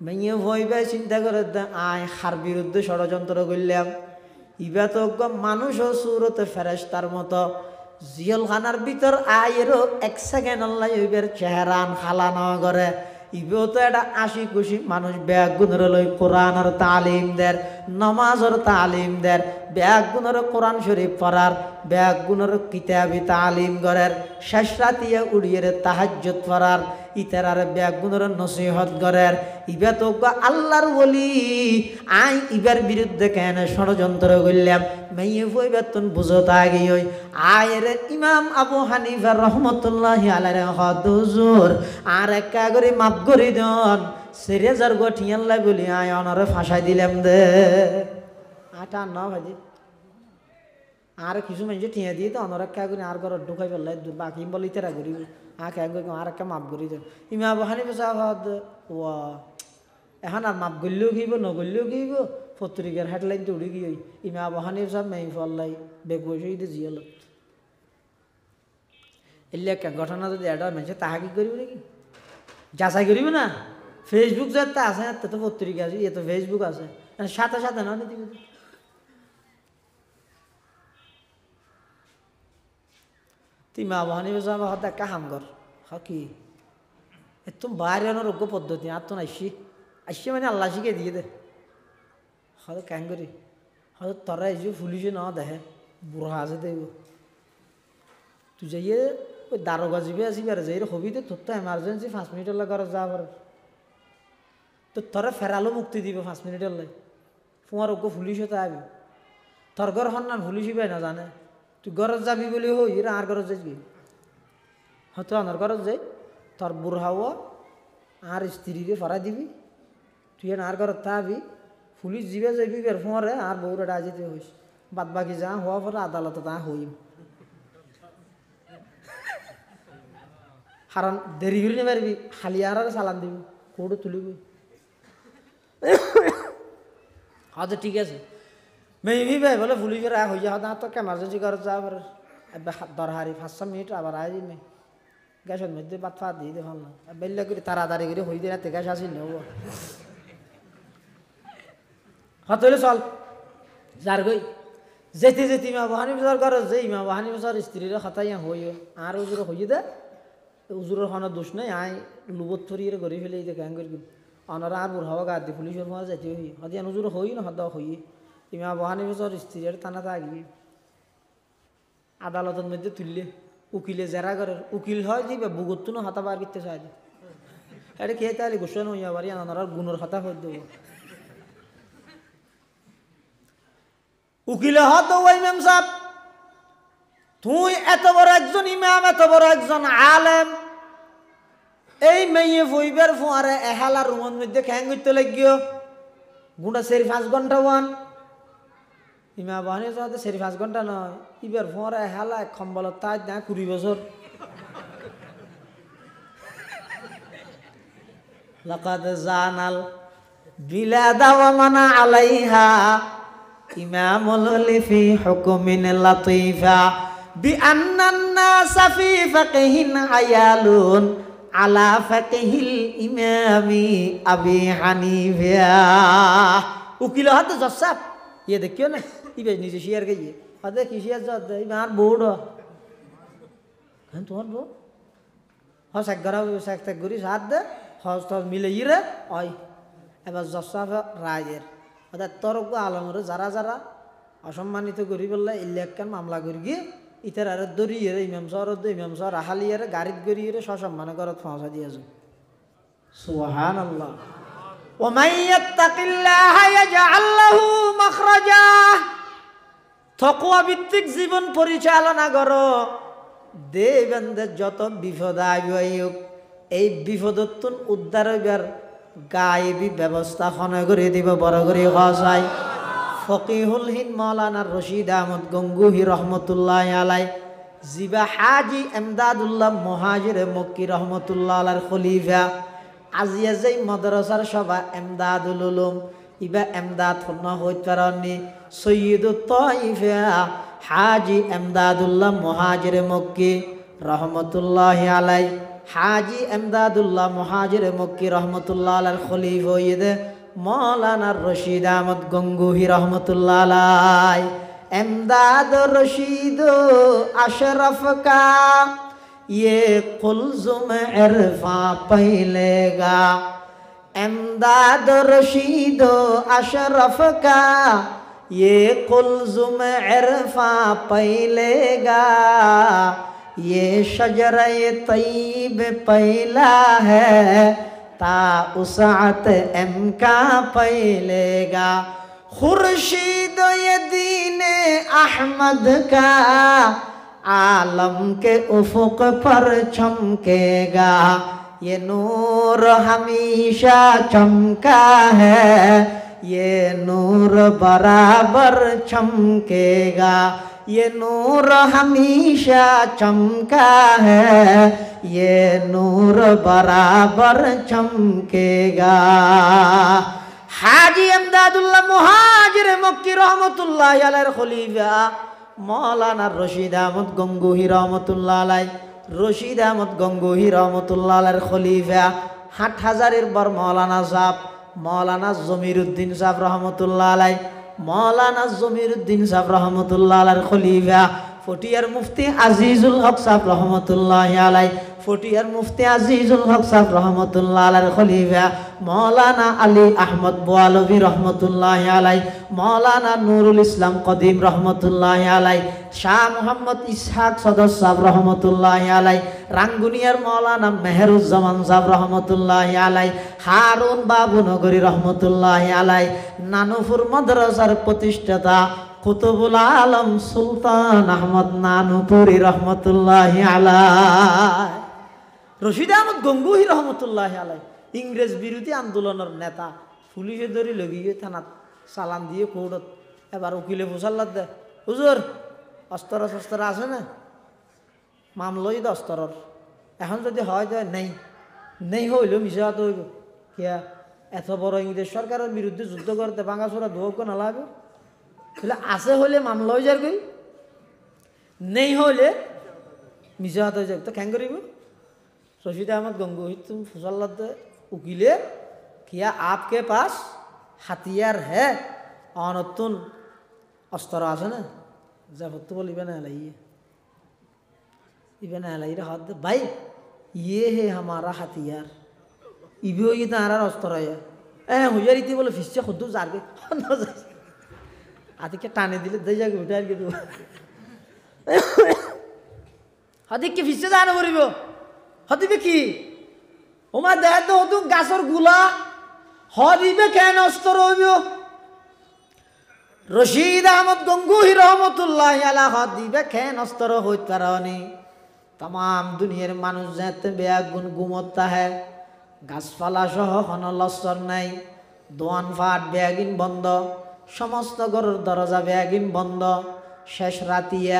মেয়ে ভয়বে চিন্তা করে আয় হার বিরুদ্ধে ষড়যন্ত্র করলাম ইবা তো মানুষ ও সুরতে ফেরেশতার মতো জিয়লখানার ভিতর আয়েরও 1 সেকেন্ড আল্লাহ ইবের চেহারা খালা না করে ইবেও তো এটা আশি খুশি মানুষ ব্যাগ গুণের লই কোরআনের তালিম দের নমাজের তালিম দের ব্যাগ গুণের কোরআন শরীফ পড়ার ব্যাগ গুণের কিতাবি তালিম করার শেষ রাতিয়া উড়িয়ে তাহাজ্জুদ পড়ার ইতারার ব্যাগ গুণের নসিহত করার ইবে তো আল্লাহর ওলি আই ইবার বিরুদ্ধে কেন ষড়যন্ত্র করলাম মেয়ে বই বেতন বুঝো তাগি ওই আয়ের ইমাম আবু হানিফা রহমতুল্লাহ আলাইহি হুজুর আর একা করে মাফ করে দেন সিরিয়াজার গঠিয়াল্লাই বলি আয় অনারে ফাঁসাই দিলাম দে আটা না ভাজি আর কিছু মানুষ ঠিয়া দিয়ে তো অনার একা করে আর ঘর ঢুকাই ফেললাই বাকি বলে ইতারা করি আর একটা মাফ করি দেন ইমাম আবু হানিফা সাহেব ওয়া এখন আর মাপ গড়লেও গিয়েব নগড়লেও গিয়েব পত্রিকার হেডলাইন তো উড়ে গিয়ে ইমাম আবু হানিফা সাহেব মেয়ে ফল্লাই বেকুশে জিয়াল এলে একটা ঘটনা যদি এটা মানুষের তাহা কি করিব নাকি যাচাই করিব না ফেসবুক যাতে আছে তো পত্রিকা আছে এ তো ফেসবুক আছে সাথে সাথে না দিবি তুই মা বাহানি যাবা হতে একটা হাম কর কি একদম বাইরে রোগ্য পদ্ধতি আর তো আসি আসি মানে আল্লাহ শিখে দিয়ে দে হয়তো ক্যাং করি হয়তো তোরা এই যে পুলিশে না দেখে বুড়া আছে দেব তুই যাইয়ে ওই দারোগা যাবে আসিবার যাই হবি তো তোর তো এমার্জেন্সি 5 মিনিটের লাগে ঘরে যা পারে তো তোরা ফেরালো মুক্তি দিবে 5 মিনিটের লাগে তোমার ওকে পুলিশে তো আবি তোর ঘর হন না পুলিশই পাই না জানে তুই ঘরত যাবি বলে হই আর ঘরত যাবি হয়তো আমার ঘরত যাই তোর বুড়াও আর স্ত্রীকে ফরাই দিবি তুই আর ঘরত থাকবি পুলিশ যাবে যাবি বের ফোঁরে আর বউরা যেতে হইস বাদ বাকি যা হওয়া পরে আদালতে তা হইম কারণ দেরি করে পারবি খালি আর চালান দিবি কোর্টে তুলিবি হয়তো ঠিক আছে মেবি ভাই বলে পুলিশের হয়ে যা তো এমার্জেন্সি ঘর যা পারে দরহারি 5-6 মিনিট আবার আয় দিমে গ্যাসের মধ্যে বাদ ফাত দিয়ে দে ভালো না বেল্লা করে তাড়াতাড়ি করে হয়ে দিয়ে রাতে গ্যাস আসি নেব হয়তো চল যার গই যেতে যেতে ইমা বাহানি বছর ঘর যে ইমা বাহানি বছর স্ত্রীর হতাইয়া হইও আর উজুর হইয়ে দে উজুরের কোনো দোষ নাই আয় লুবত থরিয়ে গড়ি ফেলে এই ক্যাং করি অনারা আর বুড় হওয়া গা দিয়ে পুলিশের মাঝে যেতে হই হদিয়ান উজুর হই না হদা হইয়ে ইমা বাহানি বছর স্ত্রীর টানা থাকবি আদালতের মধ্যে তুললে উকিলে জেরা করে উকিল হয় দিবে বুগত্তু না হতা বার করতে চাই এটা খেয়ে তাহলে গোসন হইয়া পারি আনার গুণর হতা হয়ে দেবো উকিলে হতো ওই ইমাম সাহেব তুই এত বড় একজন ইমাম এত বড় একজন আলেম এই মেয়ে ফইবার ফোয়ারে এহালা রুমের মধ্যে খ্যাং করতে লাগিও গুঁড়া 4-5 ঘন্টা ওয়ান ইমা বাহানি সাথে 4-5 ঘন্টা নয় ইবার ফোয়ারে এহালা কম্বলত তাই না 20 বছর লাকাদ জানাল বিলাদা ওয়া মানা আলাইহা ইমামুল লিফি হুকুমিন লাতিফা بأن الناس في فقه عيال على فقه الإمام أبي حنيفة উকিল হাতে জসাব ये देखियो ना ये नीचे शेयर करिए अरे किसी जाते हैं बाहर बोर्ड हैं तुम्हार बो हाँ सेक्गरा सेक्गरी साथ दे हाँ तो मिले ये रे आई अब जसाब राजेर अरे तोर को आलम रे जरा जरा असम्मानित करी बोलले इलेक्शन मामला करी इतर आरे दरी ये इमाम साहब राहाली ये गारिद करी ये ससम्मान करत फांसा दिया जो सुभान अल्लाह ومن يتق الله يجعل له مخرجا তাকওয়া ভিত্তিক জীবন পরিচালনা করো দেবেন যত বিপদ আইব এই বিপদত্তন উদ্ধার হইবার গায়েবী ব্যবস্থাপনা করে দিব বড় করে খাসাই ফকিহুল হিন্দ মাওলানা রশিদ আহমদ গঙ্গুহি রহমতুল্লাহ আলাই জিবা হাজি এমদাদুল্লাহ মুহাজির মক্কি রহমতুল্লাহ আলাইহির খলিফা আজিয়া যেই মাদ্রাসার সভা এমদাদুল উলুম ইবা এমদাদ না হইতে পারেননি সৈয়দুত তাইফা হাজি এমদাদুল্লাহ মুহাজির মক্কি রহমতুল্লাহ আলাই হাজি এমদাদুল্লাহ মুহাজির মক্কি রহমতুল্লাহ আলাইহির খলিফা হইদে মাওলানা রশিদ আহমদ গঙ্গুহি রহমতুল্লাহ আলাই এমদাদ রশিদ আশরাফ কা ये कुलजुम इरफा पहलेगा एमदाद रशीद अशरफ का ये कुलजुम इरफा पहलेगा ये शजरे तय्यब पहला है ता उसात एम का पहलेगा खुर्शीद ये दीन अहमद का आलम के उफुक पर चमकेगा ये नूर हमेशा चमका है ये नूर बराबर चमकेगा ये नूर हमेशा चमका है ये नूर बराबर चमकेगा हाजी एमदादुल्लाह मुहाजिर मक्की रहमतुल्लाह अलैहि खलीफा মৌলানা রশিদ আহমদ গঙ্গোহী রহমতুল্লাহ আলাই, রশিদ আহমদ গঙ্গোহী রহমতুল্লাহ আলাইর খলিফা হাটহাজারের বর মৌলানা সাহেব, মৌলানা জমিরুদ্দিন সাহেব রহমতুল্লাহ আলাই, মৌলানা জমিরুদ্দিন সাহেব রহমতুল্লাহ আলাইর খলিফা ফটিয়ার মুফতি আজিজুল হক সাহেব রহমতুল্লাহ আলাই, ফটিয়ার মুফতি আজিজুল হক সাহেব রহমতুল্লাহ আলাইর খলিফা মৌলানা আলী আহমদ বোয়ালবী রহমতুল্লাহ আলাই, মৌলানা নুরুল ইসলাম কদিম রহমতুল্লাহ আলাই, শাহ মোহাম্মদ ইসহাক সদর সাহেব রহমতুল্লাহ আলাই, রাঙ্গুনিয়ার মৌলানা মেহেরুজ্জামান সাহেব রহমতুল্লাহ আলাই, হারুন বাবু নগরী রহমতুল্লাহ আলাই, নানুপুর মাদ্রাসার প্রতিষ্ঠাতা কুতুবুল আলম সুলতান আহমদ নানুপুরি রহমতুল্লাহ আলাই, রশিদ আহমদ গঙ্গোহী রহমতুল্লাহ আলাই ইংরেজ বিরোধী আন্দোলনের নেতা, পুলিশে ধরে লগিয়ে থানাত চালান দিয়ে কোর্টত, এবার উকিলে ফুসাল্লাত দে হুজুর অস্ত্র শস্ত্র আছে না, মামলই দে অস্ত্রর, এখন যদি হয় যায় নেই নেই হইল মিশা তো হইব কিয়া এত বড় ইংরেজ সরকারের বিরুদ্ধে যুদ্ধ করতে ভাঙাচোরা ধোক না লাগবে, তাহলে আছে হইলে মামলা হয়ে যার গই, নেই হইলে মিশা হাত হয়ে যাবে, তো কেন করিব? রশিদ আহমদ গঙ্গোহী तुम फुसल्लत उकीले किया आपके पास हथियार है और तुम अस्त्र আছে না जब तो बोल इबन अलई हाथ भाई ये है हमारा हथियार, इबो ये तारा अस्त्र है ए हुजर इति बोले फिसचे खुद जार के आदि के टाने दिले दे जाके उठा के तू आदि के फिसचे जाने करिबो হদিবে কি ওমা দেহ তো হতু গাছর গুলা হদিবে কেন অস্ত্র হইব? রশিদ আহমদ গঙ্গোহী রহমতুল্লাহ আলাইহি হদিবে কেন অস্ত্র হইত পারনি? तमाम দুনিয়ার মানুষ যেতে বেয়াগুন ঘুমতা হয়, গাছপালা সহ কোন লস্কর নাই, দোয়ান ফাট বেয়াগিন বন্ধ, সমস্ত ঘরের দরজা বেয়াগিন বন্ধ, শেষ রাতিয়া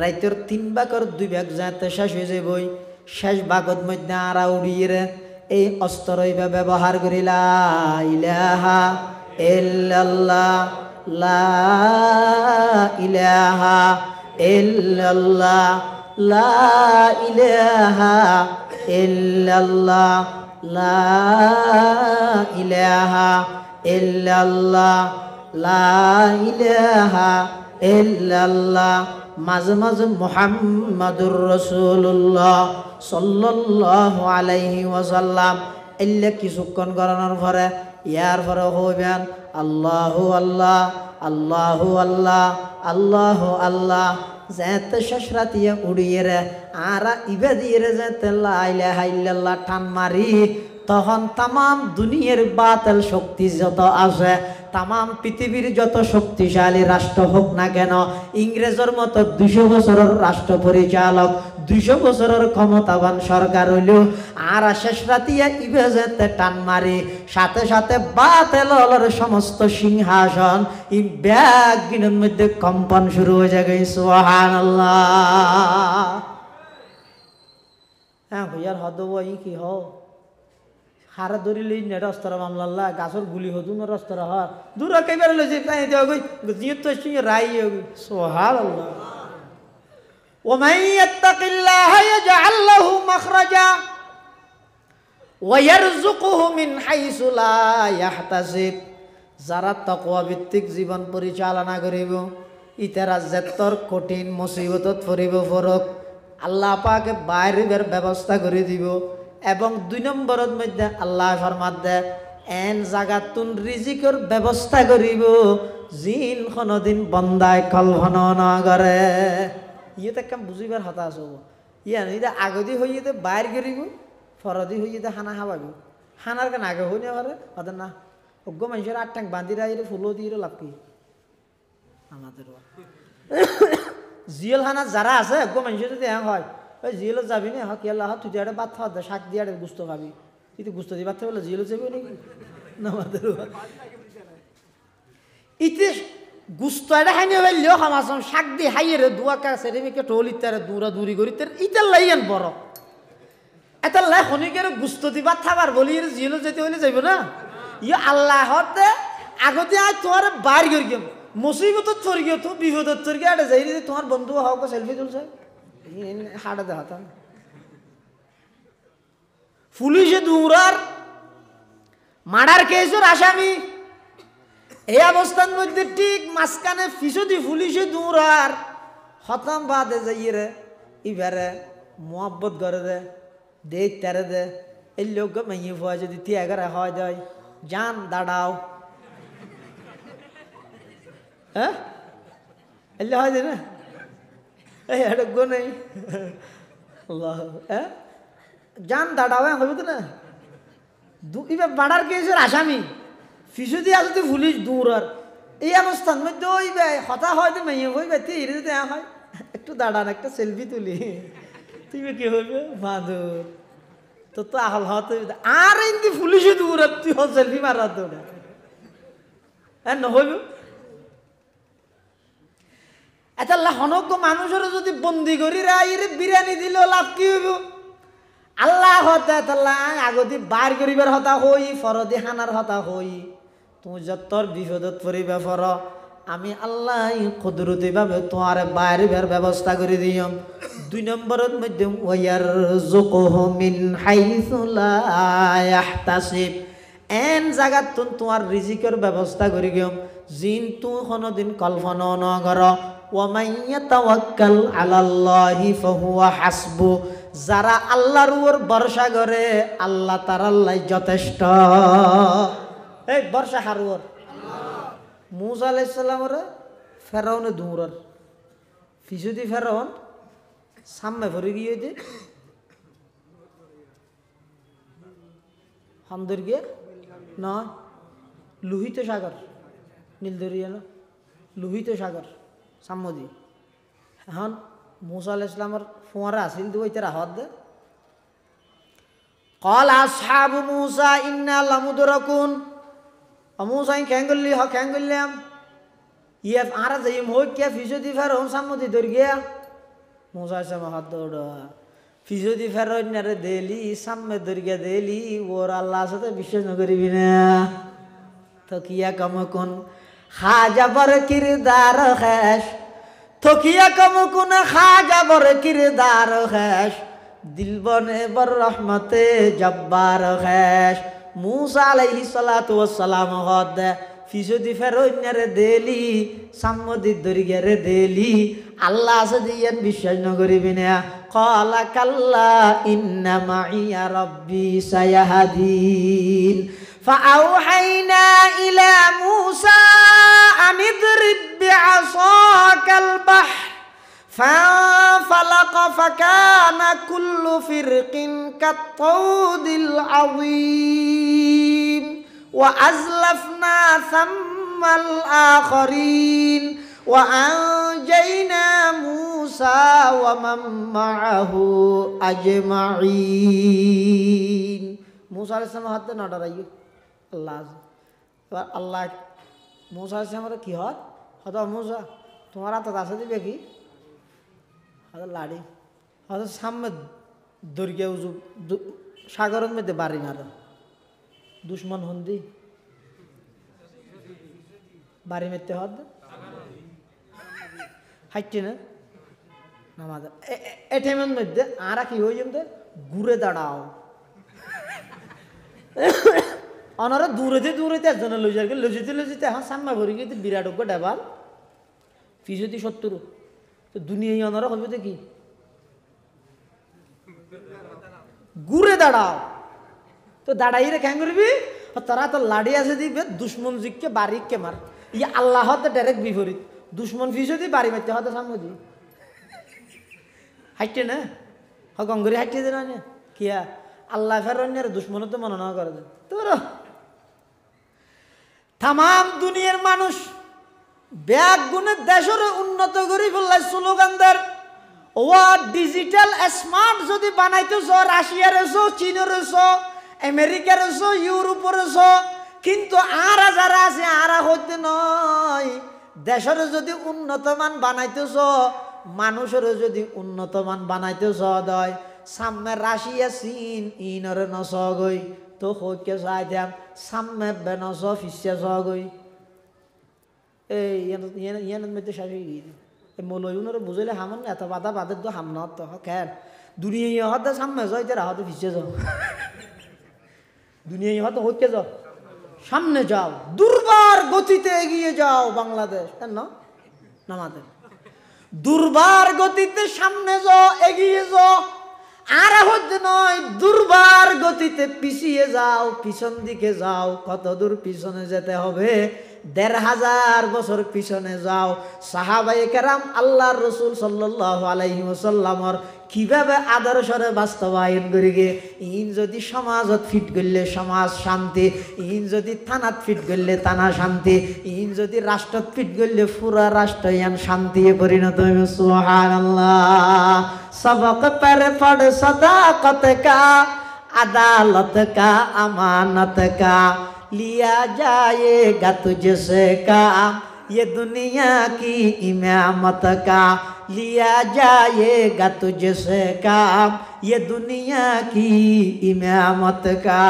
রাইতের 3 ভাগের 2 ভাগ যেতে শেষ হয়ে যাবই, শেষ ভাগত মধ্যে আরা উড়িয়ে এই অস্ত্র ব্যবহার করি লা ইলাহা ইল্লাল্লাহ লা ইলাহা ইল্লাল্লাহ লা ইলাহা ইল্লাল্লাহ লা ইলাহা ইল্লাল্লাহ লা ইলাহা ইল্লাল্লাহ, মাঝে মাঝে মুহাম্মাদুর রাসূলুল্লাহ সাল্লাল্লাহু আলাইহি ওয়াসাল্লাম এল্লা কিছুক্ষণ করানোর পরে ইয়ার পরে হইবেন আল্লাহু আল্লাহ আল্লাহু আল্লাহ আল্লাহু আল্লাহ, যেতে শেষ রাতিয়া উড়িয়ে রে আরা ইবা দিয়ে রে যেতে লা ইলাহা ইল্লাল্লাহ টান মারি, তখন তামাম দুনিয়ার বাতিল শক্তি যত আছে, তামাম পৃথিবীর যত শক্তিশালী রাষ্ট্র হোক না কেন, ইংরেজের মতো 200 বছরের রাষ্ট্র পরিচালক 200 বছরের ক্ষমতাবান সরকার হইলেও আর শেষ রাতিয়া ইবেজেতে টান মারি, সাথে সাথে বাতিলের সমস্ত সিংহাসন ই ব্যাগিনের মধ্যে কম্পন শুরু হয়ে যাবে। সুবহানাল্লাহ। হ্যাঁ ভইয়ার হদ ই কি হ হারা ধরিলে নেট অস্ত্র মামলা গাছর গুলি হতো না অস্ত্র হর দূর একেবারে লইছে তাই দেওয়া গই জিয়ত তো সিং রাই হই। সুবহানাল্লাহ। ومن يتق الله يجعل له مخرجا ويرزقه من حيث لا يحتسب, যারা তাকওয়া ভিত্তিক জীবন পরিচালনা করিব ইতারা যেতর কঠিন মুসিবতত পড়িব ফরক আল্লাহ পাকে বাইরের ব্যবস্থা করে দিব, এবং 2 নম্বরের মধ্যে আল্লাহ ফরমাত দে এন জাগাতুন রিজিকের ব্যবস্থা করিব জিন কোনদিন বন্দায় কল্পনা না করে। ইয়ে তো কেমন বুঝিবার হতাশ হব, ইয়া এটা আগদি হইতে বাইর করিব ফরদি হইতে হানা খাওয়াব, হানার কেন আগে হই না পারে ওদের না অজ্ঞ মানুষের 8 টাং বান্ধি রাইরে ফুলো দিয়ে লাভ কি আমাদের জিয়েল হানা যারা আছে অজ্ঞ মানুষের যদি হ্যাঁ হয় ওই জিয়েলত যাবি না কি আল্লাহ তুই একটা বাদ খাওয়া দে শাক দিয়ে গুস্ত খাবি, তুই তো গুস্ত দিয়ে বাদ বলে জিয়েলত যাবি নাকি না আমাদের ইতে গুস্ত এটা হাইনে ফেললেও খামাসম শাক দিয়ে হাইয়ে রে দুয়া কা সেরেমিকে টোল ইত্যারে দূরা দূরি করি তার ইটার লাইয়েন বড় এটা লাই খনিকের গুস্ত দিবা থাকার বলি জিয়েলত যেতে হইলে যাইব না। ইয়ে আল্লাহ হতে আগতে আজ তোমার বাইর করি মুসিবতত পড়ে গিয়ে তো বিপদত পড়ে গিয়ে আড়ে যাই রে তোমার বন্ধু হাওকে সেলফি তুলছে হাড়ে দেখাতাম পুলিশে দৌড়ার মার্ডার কেসের আসামি এই অবস্থার মধ্যে ঠিক মাঝখানে ফিসদি পুলিশে দৌড়ার হতাম বাদে যাইয়ে রে ইবারে মোহাব্বত করে দে দে তেরে দে এই লোক মাইয়ে ফুয়া যদি তিয়াগারে হয় দেয় যান দাঁড়াও হ্যাঁ এলে হয় দে না এই আডক নেই আল্লাহ হ্যাঁ যান দাঁড়াও হবে তো না এবার মার্ডার কেসের আসামি ফিসদি আসতে পুলিশ দৌড়ার এই অবস্থার মধ্যে ওই হতা হয় তো মাইয়ে হইবে তীরে দেওয়া হয় একটু দাঁড়ান একটা সেলফি তুলি তুই কি হইবে বাঁদর তো তো আহল হতে আর এমনি পুলিশে দৌড়ার তুই সেলফি মারার দৌড়া হ্যাঁ নহইব এটা হনজ্ঞ মানুষের যদি বন্দি করি রে বিরিয়ানি দিলেও লাভ কি হইব আল্লাহ হতে আগতি বার করিবার হতা হই ফরদি হানার হতা হই তুই যতর বিপদত পড়িবে ফর আমি আল্লাহ কুদরতি ভাবে তোমার বাইরের ব্যবস্থা করে দিম 2 নম্বরের মধ্যে ওয়ারযুকুহু মিন হাইসু লা ইয়াহতাসিব এন জায়গা তোমার রিজিকের ব্যবস্থা করে গিম জিন তু কোনদিন কল্পনা ন কর ওয়া মাইয়াতাওয়াক্কাল আলাল্লাহি ফাহুয়া হাসবু যারা আল্লাহর উপর ভরসা করে আল্লাহ তার আল্লাহ যথেষ্ট এই ভরসা হারুর মুসা আলাইহিস সালামের ফেরাউনে দৌড়ার ফিসুদি ফেরাউন সামনে ভরে গিয়ে দে হামদুর গিয়ে নয় লোহিত সাগর নীলদরিয়া না লোহিত সাগর সাম্মদি এখন মুসা আলাইহিস সালামের ফোয়ারা আসিল দু ওইতে রাহত দে قال اصحاب موسى إنا لمدركون মুসা ক্যাঙ্গলি হ ক্যাঙ্গলিয়াম ইয়ে আর যাই মই কে ফিসদি ফেরাউন সাম্মদি দর গিয়া মুসা সামা হাত দৌড়া ফিসদি ফেরাউন রে দেলি সামনে দর গিয়া দেলি ওর আল্লাহ সাথে বিশ্বাস ন করিবি না তো কিয়া কম কোন খাজা বর কিরদার খাস তো কিয়া কম কোন খাজা বর কিরদার খাস দিল বনে বর রহমতে জব্বার খাস মুসা আলাইহিস সালাতু ওয়াস সালাম হদ ফিসদি ফেরাউন রে দেলি সামদি দর গিয়া রে দেলি আল্লাহ সাথে বিশ্বাস ন করিবি না قال كلا إن معي ربي سيهدين فأوحينا إلى موسى أن اضرب بعصاك البحر فانفلق فكان كل فرق كالطود العظيم وأزلفنا ثم الآخرين وأنجينا موسى ومن معه أجمعين موسى عليه السلام হাতে না ডরাইও আল্লাহ আল্লাহ موسى عليه السلام কি হয় হয়তো موسى তোমার হাতে আছে দিবে কি হয়তো লাড়ি হয়তো সামনে দর্গে উজু সাগরের মধ্যে বাড়ি মারো দুশ্মন হন্দি বাড়ি মেরতে হদ হাইটে না নামাজ এই টাইমের মধ্যে আরা কি হয়ে যেতে ঘুরে দাঁড়াও অনারা দূরেতে দূরেতে একজনে লইজারকে লজিতে এখন সামনে ভরে গিয়ে বিরাট ডেবাল ফিসতি 70 তো দুনিয়ায় অনারা হবে কি ঘুরে দাঁড়াও তো দাঁড়াই রে কেন করবি তারা তো লাড়ি আছে দিবে দুশ্মন জিককে বাড়িকে মার ইয়ে আল্লাহ ডাইরেক্ট বিপরীত দুশ্মন ফিসতি বাড়ি মারতে হতে সামনে দি হাইটে না হ গঙ্গরি হাইটে দে না কিয়া আল্লাহ ফেরার দুশ্মন তো মনে না করে তোর তাম দুনিয়ার মানুষ ব্যাগ গুণে দেশের উন্নত করি ফেললাই স্লোগানদের ও ডিজিটাল স্মার্ট যদি বানাইতেছ রাশিয়ার এসো চীনের এসো আমেরিকার এসো ইউরোপের এসো কিন্তু আর যারা আছে আর হইতে নয় দেশের যদি উন্নত মান বানাইতেছ মানুষের যদি উন্নত মান বানাইতেছ দয় সামনে রাশিয়া চীন ইনরে নস গই তো হইকে চাই দিয়াম সামনে বেনস ফিসে গই এই ইয়ানের মধ্যে শাসি গিয়ে মৌলইউনরে বুঝাইলে হামন এত বাধা বাদের তো হাম নত কেন দুনিয়া হতে সামনে যাও এটা হাতে পিছিয়ে যাও দুনিয়া হতে হচ্ছে যাও সামনে যাও দুর্বার গতিতে এগিয়ে যাও বাংলাদেশ কেন নামাদের দুর্বার গতিতে সামনে যাও এগিয়ে যাও আর হচ্ছে নয় দুর্বার গতিতে পিছিয়ে যাও পিছন দিকে যাও কত দূর পিছনে যেতে হবে ১৫০০ বছর পিছনে যাও সাহাবায়ে কেরাম আল্লাহর রাসূল সাল্লাল্লাহু আলাইহি ওয়াসাল্লামর কিভাবে আদর্শরে বাস্তবায়ন করি গে ইন যদি সমাজত ফিট করলে সমাজ শান্তি ইন যদি থানাত ফিট করলে থানা শান্তি ইন যদি রাষ্ট্রত ফিট করলে পুরা রাষ্ট্র ইয়ান শান্তি পরিণত হবে সুবহানাল্লাহ সবক पर पढ़ सदाकत का अदालत का अमानत का लिया जाएगा तुझसे काम ये दुनिया की इमामत का लिया जाएगा तुझसे काम ये दुनिया की इमामत का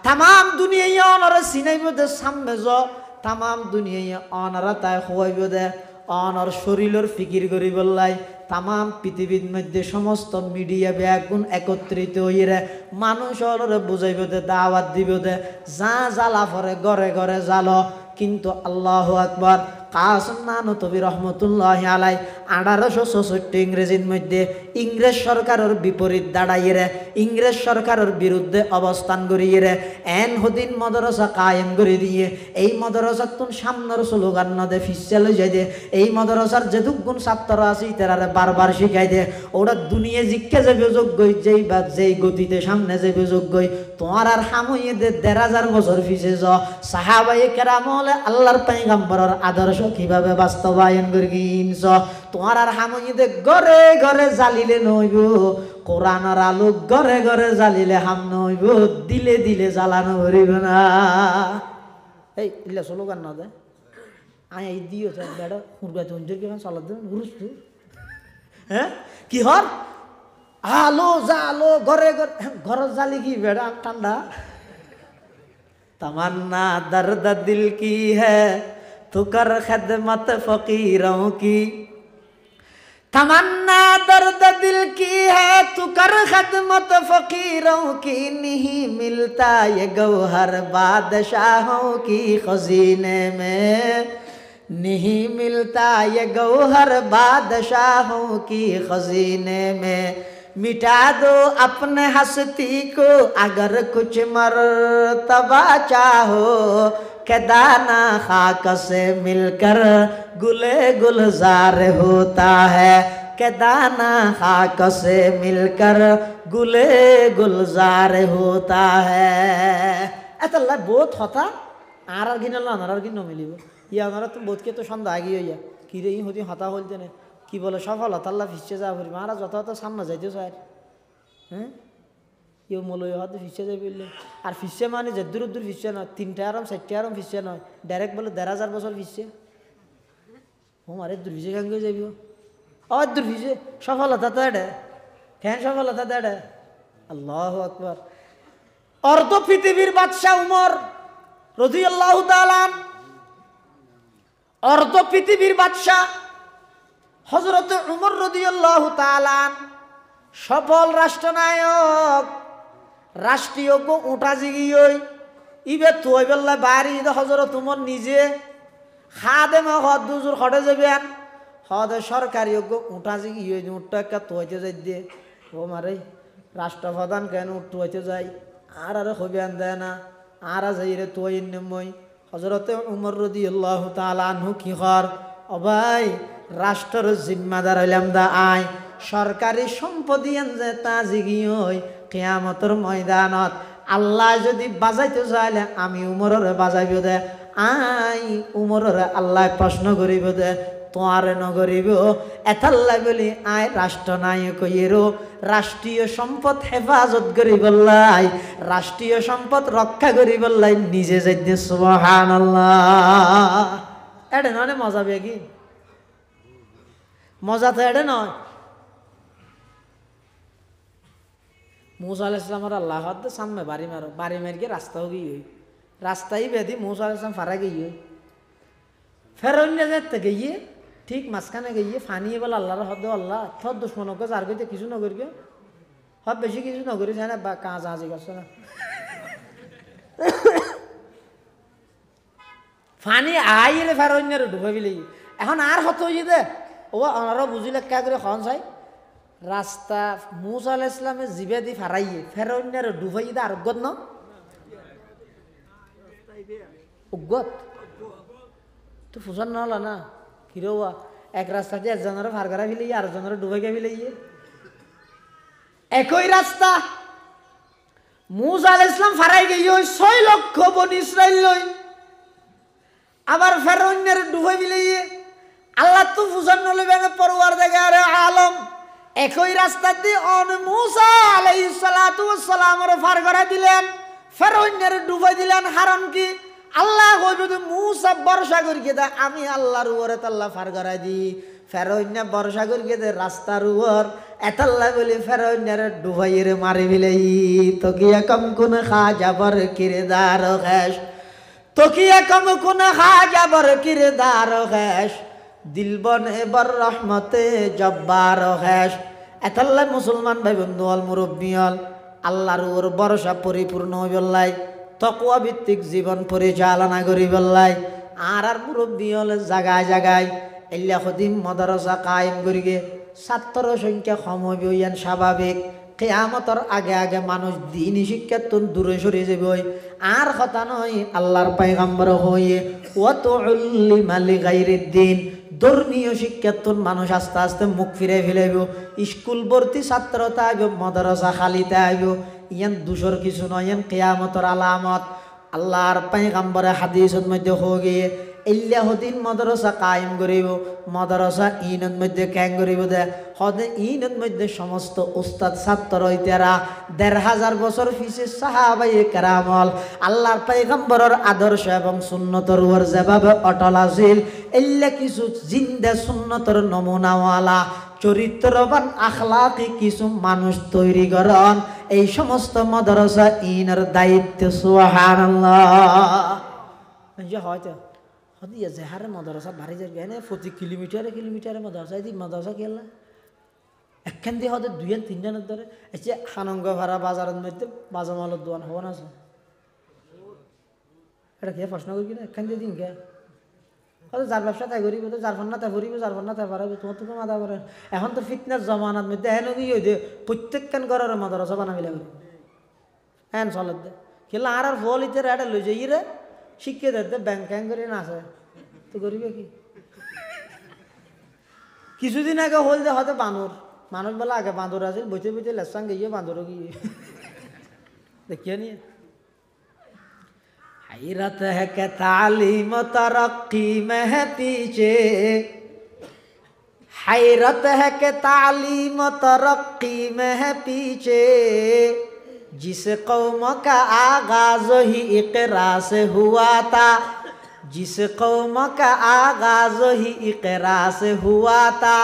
तमाम दुनिया और सिनेमा दे सामने जो तमाम दुनिया অনারা তাই হইব দে অনার শরীরের ফিকির করি বললাই तमाम পৃথিবীর মধ্যে সমস্ত মিডিয়া ব্যাগুন একত্রিত হইরে মানুষের বুঝাইব দে দাওয়াত দিব দে যা জ্বালা পরে ঘরে ঘরে জ্বালো কিন্তু আল্লাহু আকবার কাসিম নানুতুবি রহমতুল্লাহি আলাই 1866 ইংরেজির মধ্যে ইংরেজ সরকারের বিপরীত দাঁড়াইরে ইংরেজ সরকারের বিরুদ্ধে অবস্থান করিয়ে এন হদিন মাদ্রাসা কায়েম করে দিয়ে এই মাদ্রাসার তুন সামনের স্লোগান না দে ফিসে লই যাই দে এই মাদ্রাসার যেটুকুন ছাত্র আছে তারা বারবার শিখাই দে ওরা দুনিয়া জিজ্ঞে যাবে যোগ্য যেই বা যেই গতিতে সামনে যাবে যোগ্য তোমার আর হামইয়ে দে ১৫০০ বছর পিছে য সাহাবায়ে কেরাম হলে আল্লাহর পয়গম্বরের আদর্শ কিভাবে বাস্তবায়ন করিস তোমার আর হামইয়ে দে ঘরে ঘরে জ্বালিলে নইব কোরআনের আলো ঘরে ঘরে জ্বালিলে হাম নইব দিলে দিলে জ্বালানো হরিব না এই ইল্লা স্লোগান না দে আয় এই দিও স্যার বেড়া হুরগা জঞ্জের কেমন চালা দেন হুরুস তু হ্যাঁ কি হর আলো জালো ঘরে ঘরে ঘর জ্বালি কি বেড়া ঠান্ডা तमन्ना दर्द दिल की है तू कर खिदमत फकीरों की तमन्ना दर्द दिल की है तू कर खिदमत फकीरों की नहीं मिलता ये गौहर बादशाहों की खजीने में नहीं मिलता ये गौहर बादशाहों की खजीने में मिटा दो अपने हस्ती को अगर कुछ मर्तबा चाहो के दाना खाक से मिलकर गुले गुलजार होता है के दाना खाक से मिलकर गुले गुलजार होता है ऐसा बहुत होता आर गिनल आनार गिन मिलिब ইয়া আনারা তুমি বোধকে তো সন্ধ্যা আগে হইয়া কি রে হতি হতা হলতে না কি বলে সফলতা আল্লাহ ফিসে যা ভরি মারা যত যত সামনে যাইতে চায় হ্যাঁ কেউ মলয় হয়তো ফিসে যাই বললে আর ফিসে মানে যে দূর দূর ফিসে নয় 3টা আরাম 4টা আরাম ফিসে নয় ডাইরেক্ট বলে ১৫০০ বছর ফিসে ও মারে দূর ফিসে কেন যাইব ও দূর ফিসে সফলতা তো এটা কেন সফলতা তো এটা আল্লাহু আকবার অর্ধ পৃথিবীর বাদশা উমর রাদিয়াল্লাহু তাআলা অর্ধ পৃথিবীর বাদশা হযরত উমর রাদিয়াল্লাহু তাআলা সফল রাষ্ট্রনায়ক রাষ্ট্রীয় উঠা জিগিয়ই ইবে তুই বেল্লা বাড়ি হযরত উমর নিজে খাদেমা হদ দুজুর খড়ে যাবেন হদ সরকারি উঠা জিগিয়ই উঠটা একটা তুইতে যাই দিয়ে ও মারে রাষ্ট্রপ্রধান কেন উঠতে যাই আর হইবেন দেয় না আর যাই রে তুই নেমই হযরত উমর রাদিয়াল্লাহু তাআলা আনহু কি কর ও ভাই রাষ্ট্রের জিম্মাদার হইলাম দা আয় সরকারি সম্পত্তি যে তা জিগিয়ই কিয়ামতের ময়দানত আল্লাহ যদি বাজাইতে চাইলে আমি উমরের বাজাইব দে আই উমরের আল্লাহ প্রশ্ন করিব দে তোমারে নগরিব এতাল্লাই বলি আয় রাষ্ট্রনায়ক হইয়েরো রাষ্ট্রীয় সম্পদ হেফাজত করি বললাই রাষ্ট্রীয় সম্পদ রক্ষা করি বললাই নিজে যাইতে সুবহানাল্লাহ এটা নয় মজা বেগি মজা তো এটা নয় মুসা আলাইহিস সালামের আল্লাহ সামনে বাড়ি মারো বাড়ি মার গিয়ে রাস্তাও গিয়ে রাস্তাই বেদি মুসা আলাইহিস সালাম ফারা গিয়ে ফেরৌন্যা যেতে গিয়ে ঠিক মাঝখানে গিয়ে ফানিয়ে বলে আল্লাহর হদ আল্লাহ থর দুশ্মন যার গইতে কিছু নগর গিয়ে হব বেশি কিছু নগরি চায় না বা কাজ আজি করছে না ফানি আইলে ফেরৌন্যার ঢুকে বিলে এখন আর হত হয়ে দে ও আনারও বুঝিলে কে করে খন চাই রাস্তা মুসা আলাইহিস সালামের জিবে দি ফারাইয়ে ফেরৌন্যার ডুবাই দে আর গদ ন উগত তো ফুসান না হলো না কিরোয়া এক রাস্তা দিয়ে একজনের ফার করা ফেলে আর জনের ডুবে গে ফেলে একই রাস্তা মুসা আলাইহিস সালাম ফারাই গিয়ে 6 লক্ষ বনি ইসরাইল লই আবার ফেরৌন্যার ডুবে ফেলে আল্লাহ তো ফুসান নলেবেন পরওয়ারদিগার আলম একই রাস্তা দিয়ে অন মুসা আলাইহিস সালাতু ওয়াস সালামের ফার করা দিলেন ফেরৌন্যার ডুবে দিলেন হারাম কি আল্লাহ যদি মুসা বর্ষা করিয়ে দেয় আমি আল্লাহর উপরে তাল্লা ফার করাই দি ফেরৌন্যা বর্ষা করিয়ে দেয় রাস্তার উপর এতাল্লা বলে ফেরৌন্যার ডুবাইয়ের মারি বিলেই তকিয়া কম কোন খা যাবর কিরদার ঘেস তকিয়া কম কোন খা যাবর কিরদার ঘেস দিলবন এবার রহমতে জব্বার ঘেস এতাল্লা মুসলমান ভাই বন্ধু অল মুরব্বী অল আল্লাহর উপর ভরসা পরিপূর্ণ হইবল্লাই তকওয়া ভিত্তিক জীবন পরিচালনা করি বললাই আর মুরব্বী হলে জায়গায় জায়গায় এল্লা খদিম মাদ্রাসা কায়েম করিগে ছাত্র সংখ্যা কম হইবে ইয়ান স্বাভাবিক কিয়ামতের আগে আগে মানুষ দ্বীনি শিক্ষার তুন দূরে সরে যাবে আর কথা নয় আল্লাহর পয়গম্বর হয়ে ওয়া তুল্লিমা লিগাইরিদ দ্বীন ধর্মীয় শিক্ষার তুন মানুষ আস্তে আস্তে মুখ ফিরে ফেলাইব স্কুল ভর্তি ছাত্রতা আইব মাদ্রাসা খালিতে আইব ইয়ান দুশোর কিছু নয় ইয়ান কিয়ামতের আলামত আল্লাহর পয়গম্বরের হাদিসের মধ্যে হয়ে ইল্লা হদিন মাদ্রাসা কায়েম করিব মাদ্রাসা ইনের মধ্যে ক্যাং করিব দে হদে ইনের মধ্যে সমস্ত উস্তাদ ছাত্র হইতেরা ১৫০০ বছর পিছে সাহাবায়ে কেরামল আল্লাহর পয়গম্বরের আদর্শ এবং সুন্নতের উপর যেভাবে অটল আছিল ইল্লা কিছু জিন্দা সুন্নতের নমুনাওয়ালা চরিত্রবান আখলাকি কিছু মানুষ তৈরি করেন এই সমস্ত মাদ্রাসা ইনের দায়িত্ব সুবহানাল্লাহ যে হয়তো হদিয়া জেহারে মাদ্রাসা ভারী যাবে এনে প্রতি কিলোমিটারে মাদ্রাসা দি মাদ্রাসা কেলা একখান দিয়ে হয়তো 2-3 ধরে এসে হানঙ্গ ভাড়া বাজারের মধ্যে বাজামালের দোকান হওয়া না এটা কে প্রশ্ন করি কিনা একখান দিয়ে দিন কে হয়তো যার ব্যবসা তাই করিব তো যার ফান্না তাই ভরিব যার ফান্না তাই পারাবে তোমার তো মাথা পারে এখন তো ফিটনেস জমানার মধ্যে এন কি হইতে প্রত্যেকখান ঘরের মাদ্রাসা বানাবি লাগবে এন চলে দে কেলা আর ফল ইতে এটা লই যাই রে শিক্ষে দে ব্যাংক ক্যাং করে না আছে তো করিবে কি কিছুদিন আগে হল যে হয়তো বানর মানুষ বলে আগে বাঁদর আছে বইতে বইতে লেসাং গিয়ে বাঁদরও গিয়ে দেখিয়ে নিয়ে हैरत है कि तालीम तरक्की में है पीछे हैरत है कि तालीम तरक्की में है पीछे जिस कौम का आगाज ही इकरा से हुआ था जिस कौम का आगाज ही इकरा से हुआ था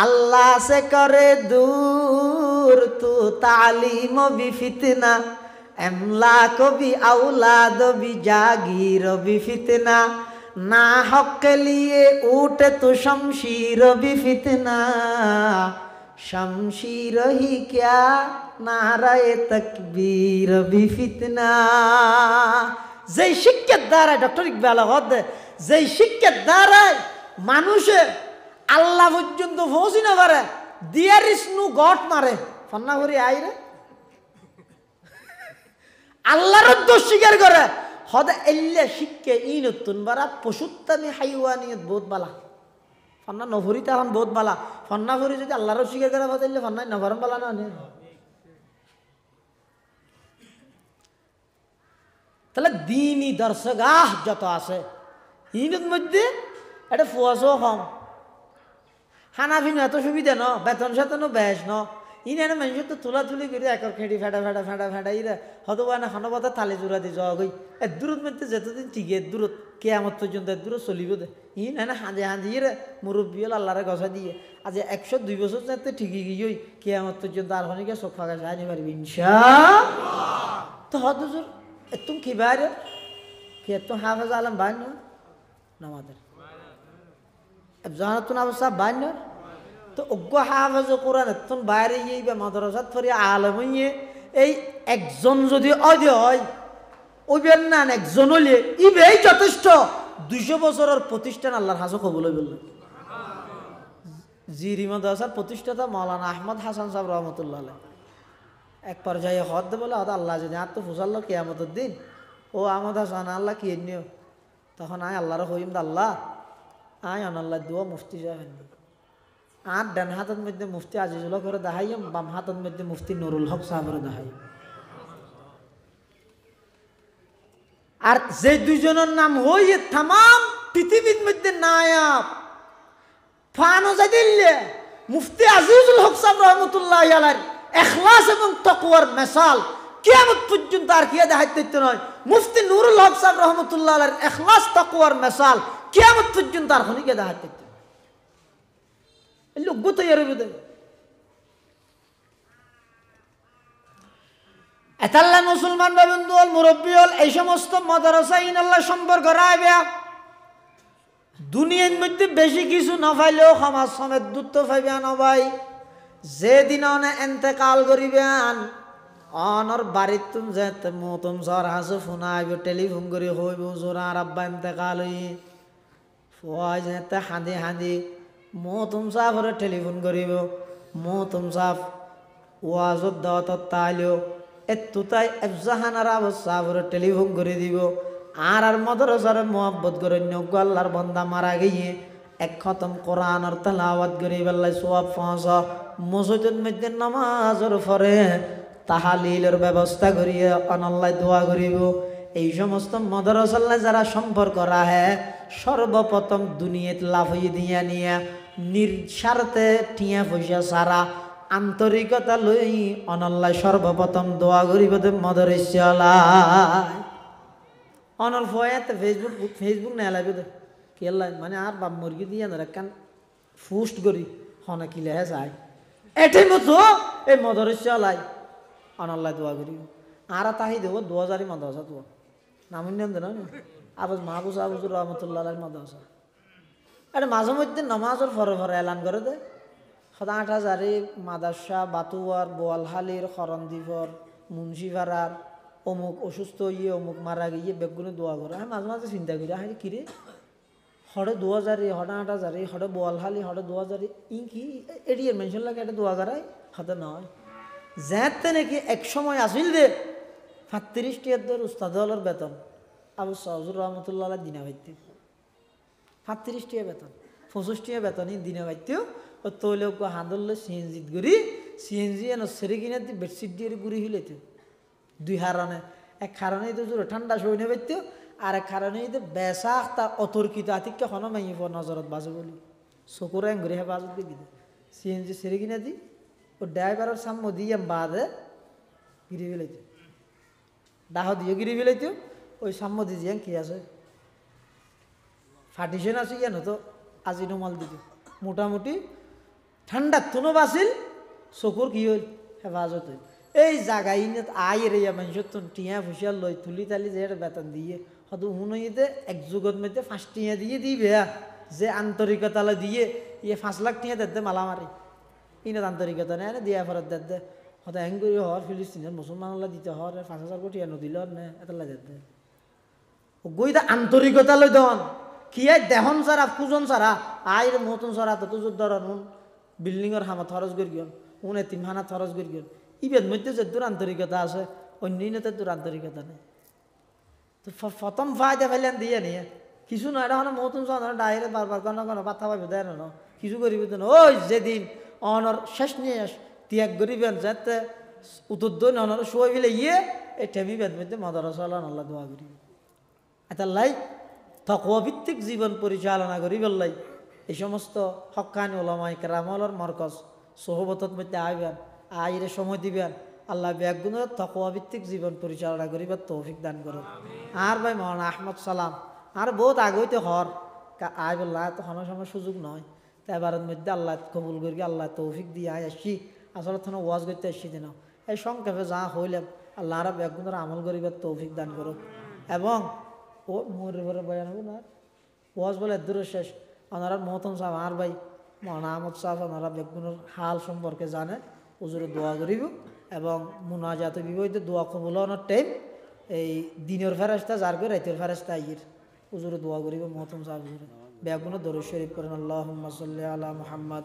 अल्लाह से करे दूर तू तालीम भी फितना एमलाक भी औलाद भी जागीर भी फितना ना हक के लिए उठे तो शमशीर भी फितना शमशीर ही क्या नाराए तकबीर भी फितना যে শিক্ষার দ্বারা ডক্টর ইকবাল হদ যে শিক্ষার দ্বারা মানুষে আল্লাহ পর্যন্ত পৌঁছি না পারে দিয়ার ইসনু গট মারে ফন্না করি আইরে আল্লাহর দোষ স্বীকার করে হদে এল্লে শিক্ষা ই নতুন বারা পশুত্তানি হাইওয়ানিয়ত বহুত বালা ফন্না নভরিতে এখন বহুত বালা ফন্না ভরি যদি আল্লাহর স্বীকার করে হদে ফন্নাই নভরম বালা না তাহলে দিনই দর্শগাহ যত আছে ইনের মধ্যে এটা ফুয়াশও কম খানাফিনো এত সুবিধা ন বেতন সেতনও বেশ ন ইনে মানুষের তো তুলাতুলি করে একর খেঁড়ি ফেটা ইরা হয়তো না হনবতা থালে জোড়া দিয়ে যাওয়া গই এর দূরত মধ্যে যতদিন ঠিকই দূরত কেয়ামত পর্যন্ত দূরত চলিব দে ইন এনে হাঁদে রে মুরব্বী হল আল্লাহরে গছা দিয়ে আজ 102 বছর যাতে ঠিকই গিয়েই কেয়ামত পর্যন্ত আর হনিকে চোখ ফাঁকা যায়নি পারবি ইনশাআল্লাহ তো হয়তো জোর তুমি কি বাইরে কে তো হাফেজ আলম ভাই না আমাদের জানাতুন অবস্থা বাইনর তো অজ্ঞ হাফেজ কোরআন এতন বাইরে গিয়ে বা মাদ্রাসাত ফরি আলেম হইয়ে এই একজন যদি অধি হয় ওইবেন না একজন হইলে ইবেই যথেষ্ট 200 বছরের প্রতিষ্ঠান আল্লাহর হাজো কবুল হইল জিরি মাদ্রাসার প্রতিষ্ঠাতা মাওলানা আহমদ হাসান সাহেব রহমতুল্লাহ আলাইহি এক পর্যায়ে হদ বলে আল্লাহ যদি আর তো ফুসাল্লো কিয়ামতের দিন ও আহমদ হাসান আল্লাহ কি নিও তখন আয় আল্লাহর হইম আল্লাহ আয় আল্লাহ দুয়া মুফতি সাহেব আর ডান হাতের মধ্যে মুফতি আজিজুল্লাহ করে দেখাইম বাম হাতের মধ্যে মুফতি নুরুল হক সাহেবের দেখাইম আর যে দুইজনের নাম হইয়ে তাম পৃথিবীর মধ্যে নায়াব ফানো দিল্লে মুফতি আজিজুল হক সাহেব রহমতুল্লাহ আলাইহি ইখলাস এবং তাকওয়ার মিসাল কিয়ামত পর্যন্ত আর কি দেখাইতে নয় মুফতি নুরুল হক সাহেব রহমতুল্লাহ আলাইহি ইখলাস তাকওয়ার মিসাল কিয়ামত পর্যন্ত আর খনিকে দেখাইতে এই লোক তৈরি হবে এতাল্লা মুসলমান বন্ধু হল মুরব্বী হল এই সমস্ত মাদ্রাসা ইনাল্লাহ সম্পর্ক রাখবে দুনিয়ার মধ্যে বেশি কিছু না পাইলেও সমাজ সমেত দূরত্ব পাইবে না ভাই যেদিন অনে এন্তেকাল করিবেন অনর বাড়ির তুম যেতে মতম সর হাসে ফোন আইব টেলিফোন করে হইব জোরার আব্বা এন্তেকাল হই ফয় যেতে হাঁদি হাঁদি মতম সাফরে টেলিফোন করিব মতম সাফ ওয়াজত দাওয়াত তাইলেও এত তাই এফজাহানার সাফরে টেলিফোন করে দিব আর মাদ্রাসার মোহাব্বত করে নগ্য আল্লাহর বান্দা মারা গিয়ে এক খতম কোরআনের তেলাওয়াত করে বেলায় সওয়াব পাওয়া মসজিদের মধ্যে নামাজের পরে তাহালিলের ব্যবস্থা করিয়ে অনল্লাহ দোয়া করিব এই সমস্ত মাদ্রাসাল্লাহ যারা সম্পর্ক রাখে সর্বপ্রথম দুনিয়াত লাভ হয়ে দিয়া নিয়ে নির্স্বার্থে টিয়া পয়সা সারা আন্তরিকতা লই অনল্লাহ সর্বপ্রথম দোয়া করিব মাদ্রাসাল্লাহ অনল ফয়াতে ফেসবুক না লাগবে তো কি মানে আর বাপ মুরগি দিয়ে না কান পোস্ট করি হনা কিলে হে চাই এটাই মতো এই মাদ্রাসাল্লাহ অনল্লাহ দোয়া করি আর তাহি দেবো 2000 মাদ্রাসা তো নামুন না আবাস মাহবুজ আবুজুর রহমতুল্লাহ আলাইহির মাদ্রাসা আরে মাঝে মধ্যে নামাজের ফরে ফরে এলান করে দে সদা 8000 মাদ্রাসা বাতুয়ার বোয়ালহালির খরণদ্বীপর মুন্সিপাড়ার অমুক অসুস্থ ইয়ে অমুক মারা গিয়ে বেগুনে দোয়া করে হ্যাঁ মাঝে মাঝে চিন্তা করি হ্যাঁ কিরে হরে 2000 হরে 8000 হরে বোয়ালহালি হরে 2000 ই কি এরিয়ার মেনশন লাগে এটা দোয়া করায় হাতে নয় যাতে নাকি এক সময় আসিল দে 35 টিয়ার উস্তাদ হলের বেতন আবু সাউজুর রহমতুল্লাহ আলাইহি দিনা ভাইতে 35 টিয়া বেতন 25 টিয়া বেতনই দিনা ভাইতেও ও তৈলে হাঁদলে সিএনজিত ঘুরি সিএনজি এনে সেরে কিনে বেডশিট দিয়ে ঘুরি হিলেতে দুই হারণে এক কারণেই তো জোরে ঠান্ডা সইনে পাইতো আর এক কারণেই তো বেসাখ তার অতর্কিত আতিককে হন মাইয়ে পর নজরত বাজে বলি চকুর ঘুরে হেফাজত দিয়ে দিতে সিএনজি সেরে কিনে দি ও ড্রাইভারের সাম্য দিয়ে বাদে গিরি ফেলাইতো দাহ দিয়ে গিরি ফেলাইতো ওই সাম্য দিয়ে কি আছে ফাটিশন আছে কেন তো আজি নমাল দিত মোটামুটি ঠান্ডার তুনো বাঁচিল চকুর কি হইল হেফাজত হইল এই জায়গায় আয়ের মানুষের তো টিয়া ফুসিয়া লই তুলি তালি যে বেতন দিয়ে হয়তো উনইতে এক যুগত মধ্যে 5 টিয়া দিয়ে দিবে যে আন্তরিকতা দিয়ে ইয়ে 5 লাখ টিয়া দেতে মালা মারি ইনার আন্তরিকতা নেই দিয়া ফেরত দেতে হয়তো হ্যাং করি হর ফিলিস্তিনের মুসলমানলা দিতে হর 5000 কোটি নদিল নে এতলা দেতে গইদা আন্তরিকতা লই দেন কি দেহন সারা পূজন সারা আয়ের মতন সারা তো যুদ্ধর বিল্ডিংয়ের হামা খরচ করি গেল উনে 3 হানা খরচ করি গেল ইবের মধ্যে যে দূর আন্তরিকতা আছে অন্য দূর আন্তরিকতা নেই তো প্রথম ফায়দা ফেলেন দিয়ে নিয়ে কিছু নয় এটা হলো মতন ডাইরে বারবার কোনো কোনো পাতা পাবে দেয় না কিছু করিব না ওই যেদিন অনর শেষ নিয়ে ত্যাগ করিবেন যাতে উত্তর অনর শুয়ে ফেলে ইয়ে এই টেবিবের মধ্যে মাদ্রাসা আল্লাহ দোয়া করি এটা লাই তাকওয়াভিত্তিক জীবন পরিচালনা করি বললাই এই সমস্ত হক্কানি ওলামায়ে কেরামর মরকজ সোহবতত মধ্যে আইবেন আইরে সময় দিবেন আল্লাহ ব্যাগুণ তাকওয়াভিত্তিক জীবন পরিচালনা করিবার তৌফিক দান করুন আর ভাই মাওলানা আহমদ সালাম আর বহুত আগইতে হর আই বললাহ তো সময় সুযোগ নয় তো এবারের মধ্যে আল্লাহ কবুল করি আল্লাহ তৌফিক দিয়ে আয় আসি আসলে থানা ওয়াজ করতে আসছি দিন এই সংক্ষেপে যা হইলাম আল্লাহ আর ব্যাগুণের আমল করিবার তৌফিক দান করুন এবং ও মোর বয়ান হবো না ওয়াজ বলে দূর শেষ ওনারা মহতম সাহেব আর ভাই মৌলানা আহমদ সাহেব ওনারা বেগুনের হাল সম্পর্কে জানে হুজুরে দোয়া করিব এবং মুনাজাত বিবইতে দোয়া কবুল হওয়ার টাইম এই দিনের ফেরেশতা যার করে রাতের ফেরেশতা আইয়ের হুজুরে দোয়া করিব মহতম সাহেব হুজুরে বেগুনের দরুদ শরীফ করেন আল্লাহুম্মা সাল্লি আলা মুহাম্মদ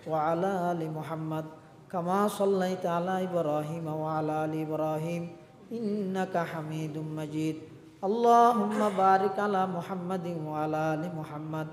ওয়া আলা আলি মুহাম্মদ কামা সাল্লাইতা আলা ইব্রাহিম ওয়া আলা আলি ইব্রাহিম ইন্নাকা হামিদুম মাজিদ আল্লাহুম্মা বারিক আলা মুহাম্মাদিন ওয়া আলা আলি মুহাম্মদ